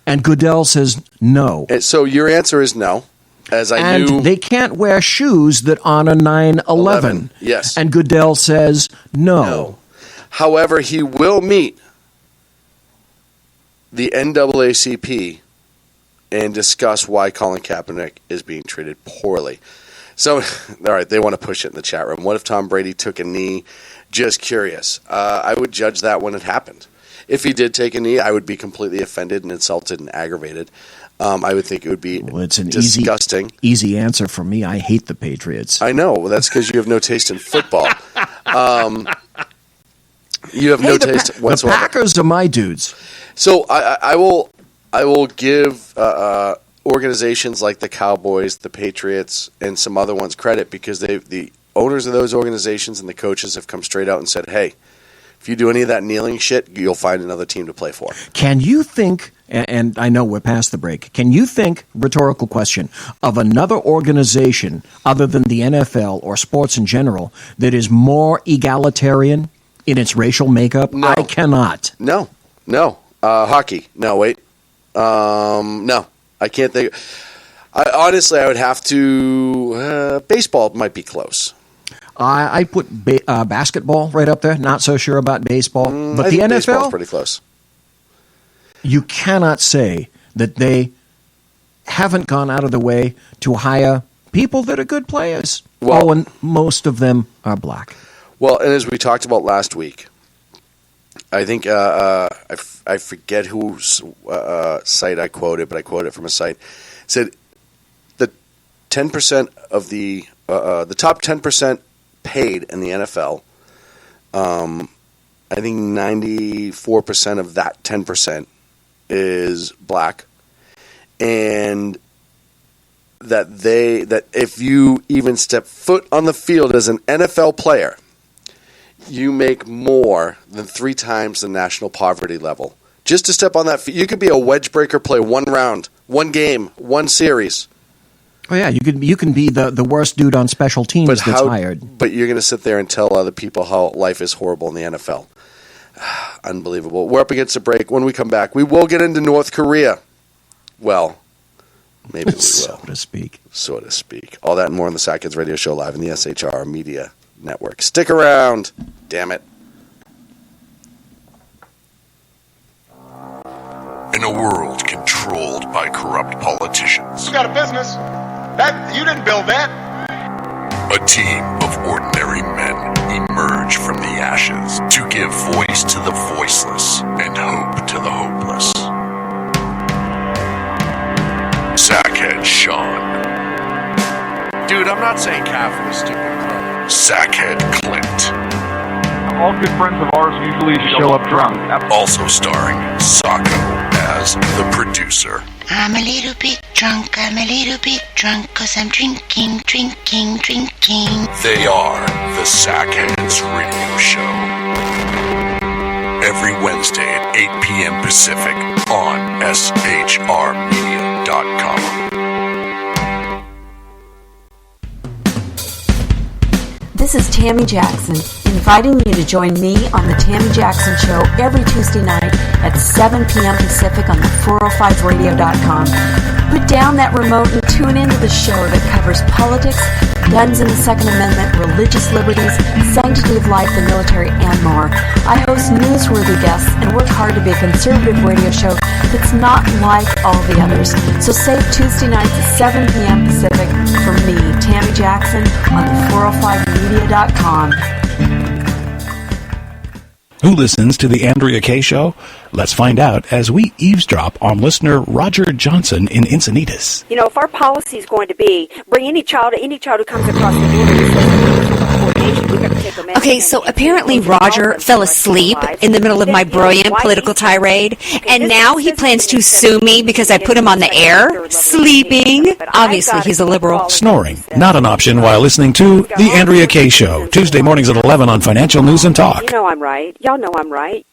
and Goodell says no. So your answer is no. As I and knew, they can't wear shoes that honor 9/11. Yes. And Goodell says no. However, he will meet the NAACP and discuss why Colin Kaepernick is being treated poorly. So, all right, they want to push it in the chat room. What if Tom Brady took a knee? Just curious. I would judge that when it happened. If he did take a knee, I would be completely offended and insulted and aggravated. I would think it would be disgusting. Easy answer for me. I hate the Patriots. I know. Well, that's because you have no taste in football. You have no taste whatsoever. The Packers are my dudes. So I will give organizations like the Cowboys, the Patriots, and some other ones credit because the owners of those organizations and the coaches have come straight out and said, hey, if you do any of that kneeling shit, you'll find another team to play for. Can you think, and I know we're past the break, can you think, rhetorical question, of another organization other than the NFL or sports in general that is more egalitarian in its racial makeup? No. I cannot. No. Hockey. No, wait. No. I can't think. Honestly, I would have to. Baseball might be close. I put basketball right up there. Not so sure about baseball. But the NFL, baseball's pretty close. You cannot say that they haven't gone out of the way to hire people that are good players. Well, and most of them are black. Well, and as we talked about last week, I think I forget whose site I quoted, but I quoted from a site. It said the 10% of the top 10% paid in the NFL. I think 94% of that 10% is black, and that if you even step foot on the field as an NFL player, you make more than 3 times the national poverty level. Just to step on that field, you could be a wedge breaker, play one round, one game, one series. Oh yeah, you can be the worst dude on special teams that's hired. But you're going to sit there and tell other people how life is horrible in the NFL. Unbelievable. We're up against a break. When we come back, we will get into North Korea. Well, maybe we will. So to speak. So to speak. All that and more on the Sack Kids Radio Show live in the SHR Media Network. Stick around. Damn it. In a world controlled by corrupt politicians, You got a business. That you didn't build that. a team of ordinary men emerge from the ashes to give voice to the voiceless and hope to the hopeless. Sackhead Sean. Dude, I'm not saying calf was stupid. Sackhead Clint. All good friends of ours usually show up drunk. Also starring Sacco as the producer. I'm a little bit drunk, cause I'm drinking. They are the Sackheads Radio Show. Every Wednesday at 8 p.m. Pacific on SHRmedia.com. This is Tammy Jackson, inviting you to join me on The Tammy Jackson Show every Tuesday night at 7 p.m. Pacific on the 405radio.com. Put down that remote and tune into the show that covers politics, guns and the Second Amendment, religious liberties, sanctity of life, the military, and more. I host newsworthy guests and work hard to be a conservative radio show that's not like all the others. So save Tuesday nights at 7 p.m. Pacific for me, Tammy Jackson, on the 405media.com. Who listens to the Andrea Kaye Show? Let's find out as we eavesdrop on listener Roger Johnson in Encinitas. You know, if our policy is going to be bring any child who comes across the border. Okay, so apparently Roger fell asleep in the middle of my brilliant political tirade, and now he plans to sue me because I put him on the air, sleeping. Obviously, he's a liberal. Snoring, not an option while listening to The Andrea Kaye Show, Tuesday mornings at 11 on Financial News and Talk. You know I'm right. Y'all know I'm right.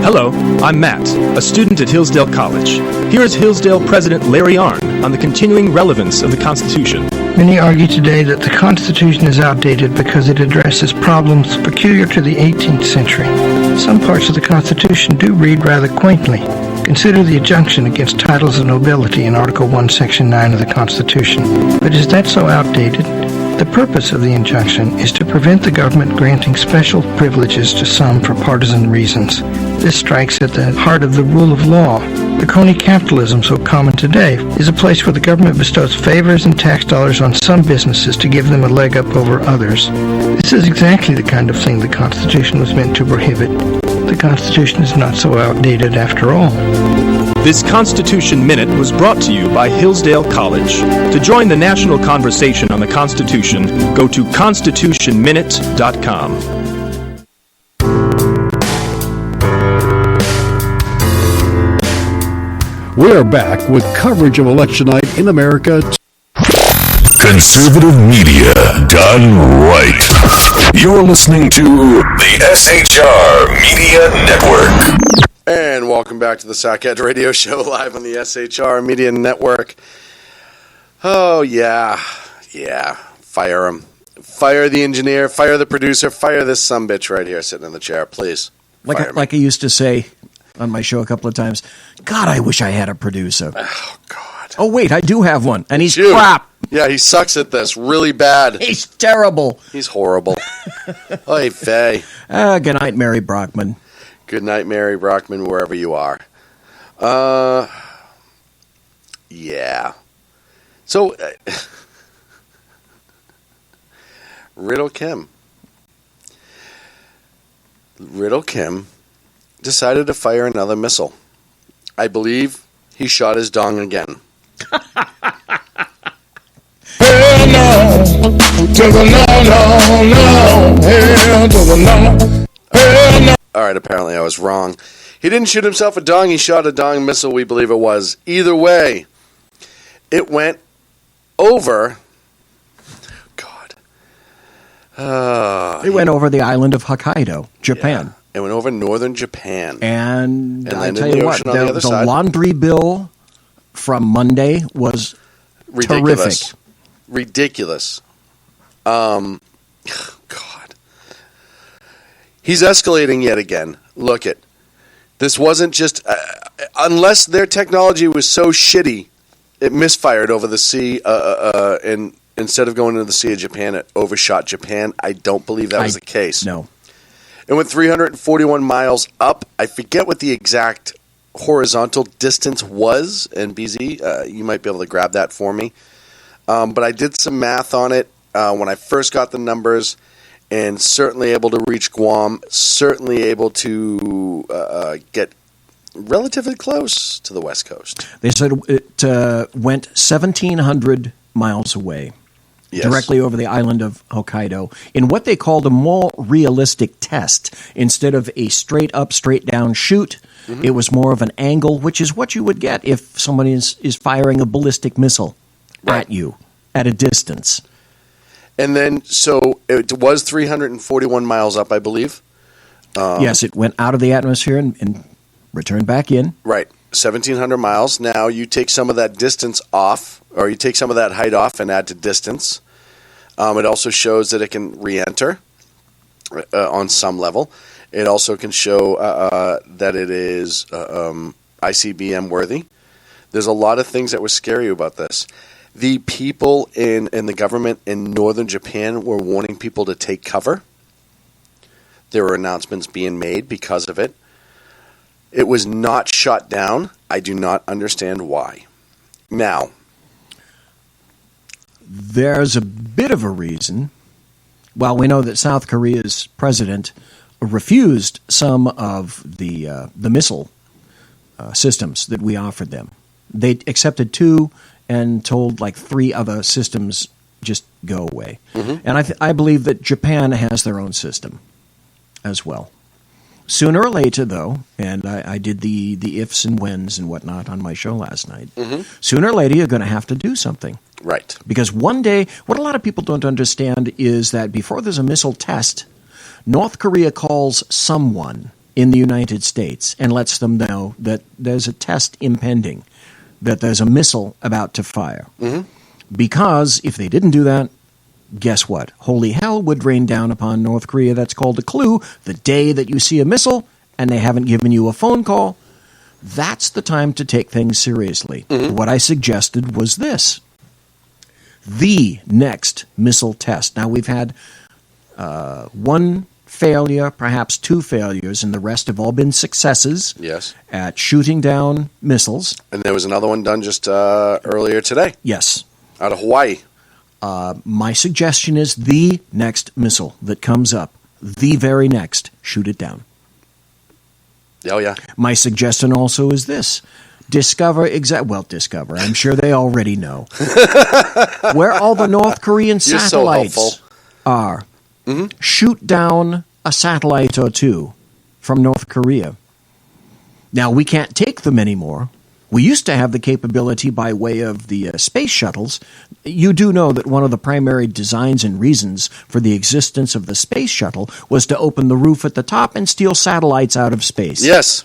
Hello, I'm Matt, a student at Hillsdale College. Here is Hillsdale President Larry Arnn on the continuing relevance of the Constitution. Many argue today that the Constitution is outdated because it addresses problems peculiar to the 18th century. Some parts of the Constitution do read rather quaintly. Consider the injunction against titles of nobility in Article 1, Section 9 of the Constitution. But is that so outdated? The purpose of the injunction is to prevent the government granting special privileges to some for partisan reasons. This strikes at the heart of the rule of law. The crony capitalism so common today is a place where the government bestows favors and tax dollars on some businesses to give them a leg up over others. This is exactly the kind of thing the Constitution was meant to prohibit. The Constitution is not so outdated after all. This Constitution Minute was brought to you by Hillsdale College. To join the national conversation on the Constitution, go to constitutionminute.com. We are back with coverage of election night in America. Conservative media done right. You're listening to the SHR Media Network. And welcome back to the Sackhead Radio Show live on the SHR Media Network. Oh, yeah. Fire him. Fire the engineer, fire the producer, fire this sumbitch right here sitting in the chair, please. Like I used to say on my show a couple of times, God, I wish I had a producer. Oh, God. Oh, wait, I do have one, and he's Dude. crap. Yeah, he sucks at this really bad. He's terrible. He's horrible. Oy vey. Good night, Mary Brockman. Good night, Mary Brockman, wherever you are. Yeah. So, Riddle Kim decided to fire another missile. I believe he shot his dong again. Hell no, to the no, hell to the no, hell no. All right, apparently I was wrong. He didn't shoot himself a dong, he shot a dong missile, we believe it was. Either way, it went over... It went over the island of Hokkaido, Japan. Yeah, it went over northern Japan. And I then tell in you the what, ocean on the other side. laundry bill from Monday was Ridiculous. terrific. Ridiculous. God. He's escalating yet again. Look it. This wasn't just... unless their technology was so shitty, it misfired over the sea and... Instead of going into the Sea of Japan, it overshot Japan. I don't believe that was the case. No. It went 341 miles up. I forget what the exact horizontal distance was. And BZ, you might be able to grab that for me. But I did some math on it when I first got the numbers, and certainly able to reach Guam, certainly able to get relatively close to the West Coast. They said it went 1,700 miles away. Yes. Directly over the island of Hokkaido, in what they called a more realistic test. Instead of a straight up, straight down shoot, it was more of an angle, which is what you would get if someone is firing a ballistic missile at you at a distance. And then, so it was 341 miles up, I believe. Yes, it went out of the atmosphere and returned back in. Right, 1,700 miles. Now, you take some of that distance off, or you take some of that height off and add to distance. It also shows that it can re-enter on some level. It also can show that it is ICBM worthy. There's a lot of things that were scary about this. The people in the government in northern Japan were warning people to take cover. There were announcements being made because of it. It was not shot down. I do not understand why. Now, there's a bit of a reason. Well, we know that South Korea's president refused some of the missile systems that we offered them. They accepted 2 and told like 3 other systems just go away. Mm-hmm. And I believe that Japan has their own system as well. Sooner or later, though, and I did the ifs and whens and whatnot on my show last night, sooner or later you're going to have to do something. Right. Because one day, what a lot of people don't understand is that before there's a missile test, North Korea calls someone in the United States and lets them know that there's a test impending, that there's a missile about to fire. Mm-hmm. Because if they didn't do that, guess what? Holy hell would rain down upon North Korea. That's called a clue. The day that you see a missile and they haven't given you a phone call, that's the time to take things seriously. Mm-hmm. What I suggested was this. The next missile test. Now, we've had one failure, perhaps two failures, and the rest have all been successes Yes. at shooting down missiles. And there was another one done just earlier today. Yes. Out of Hawaii. My suggestion is the next missile that comes up, the very next, shoot it down. Oh, yeah. My suggestion also is this. Discover. I'm sure they already know where all the North Korean You're so satellites helpful. are. Mm-hmm. Shoot down a satellite or two from North Korea. Now, we can't take them anymore. We used to have the capability by way of the space shuttles. You do know that one of the primary designs and reasons for the existence of the space shuttle was to open the roof at the top and steal satellites out of space. Yes.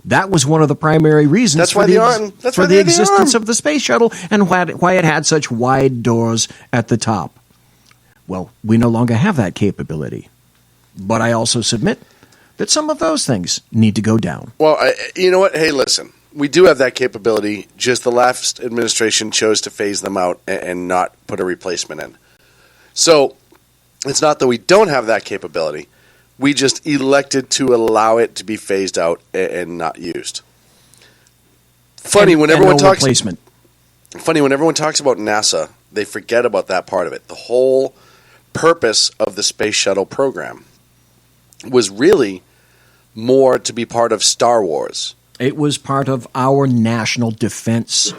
That was one of the primary reasons That's for why the, the arm. That's for why the they're existence arm. of the space shuttle and why it had such wide doors at the top. Well, we no longer have that capability. But I also submit that some of those things need to go down. Well, you know what? Hey, listen. We do have that capability, just the last administration chose to phase them out and not put a replacement in. So it's not that we don't have that capability. We just elected to allow it to be phased out and not used. Funny when everyone talks about NASA, they forget about that part of it. The whole purpose of the space shuttle program was really more to be part of Star Wars. It was part of our national defense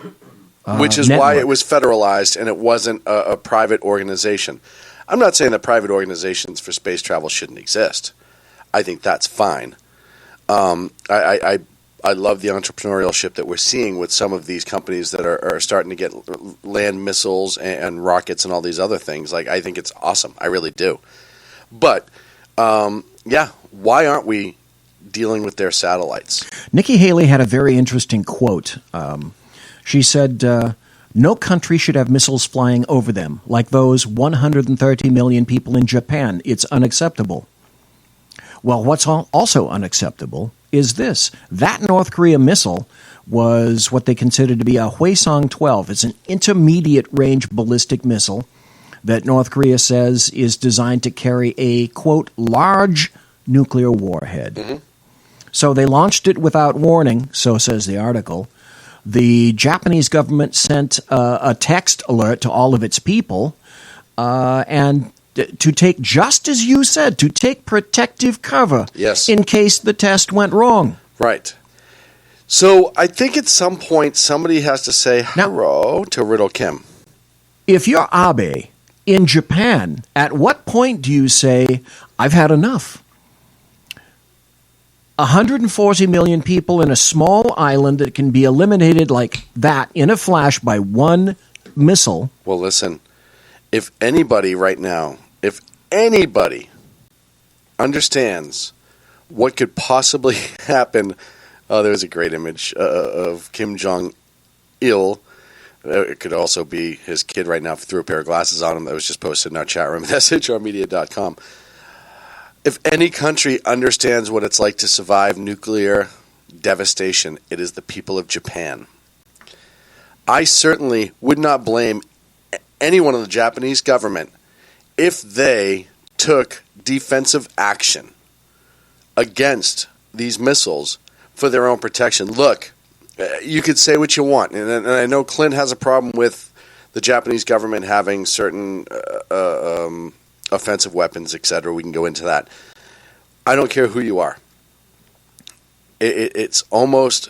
which is network. why it was federalized and it wasn't a private organization. I'm not saying that private organizations for space travel shouldn't exist. I think that's fine. I love the entrepreneurship that we're seeing with some of these companies that are starting to get land missiles and rockets and all these other things. Like, I think it's awesome. I really do. But, why aren't we dealing with their satellites? Nikki Haley had a very interesting quote. She said, no country should have missiles flying over them, like those 130 million people in Japan. It's unacceptable. Well, what's also unacceptable is this. That North Korea missile was what they consider to be a Hwasong-12. It's an intermediate-range ballistic missile that North Korea says is designed to carry a, quote, large nuclear warhead. Mm-hmm. So they launched it without warning, so says the article. The Japanese government sent a text alert to all of its people and to take, just as you said, to take protective cover in case the test went wrong. Right. So I think at some point somebody has to say hello to Riddle Kim. If you're Abe in Japan, at what point do you say, I've had enough? 140 million people in a small island that can be eliminated like that in a flash by one missile. Well, listen, if anybody right now, if anybody understands what could possibly happen, there's a great image of Kim Jong-il. It could also be his kid right now threw a pair of glasses on him that was just posted in our chat room at shrmedia.com. If any country understands what it's like to survive nuclear devastation, it is the people of Japan. I certainly would not blame anyone in the Japanese government if they took defensive action against these missiles for their own protection. Look, you could say what you want, and I know Clint has a problem with the Japanese government having certain offensive weapons, etc. We can go into that. I don't care who you are. It's almost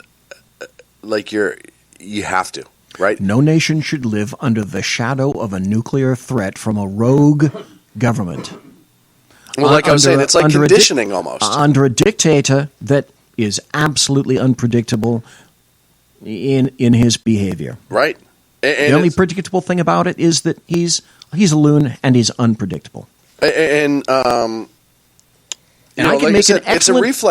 like you have to, right? No nation should live under the shadow of a nuclear threat from a rogue government. Well, like I was saying, it's like conditioning almost. Under a dictator that is absolutely unpredictable in his behavior. Right. The only predictable thing about it is that he's a loon and he's unpredictable. And I can make an excellent. It's a reflex.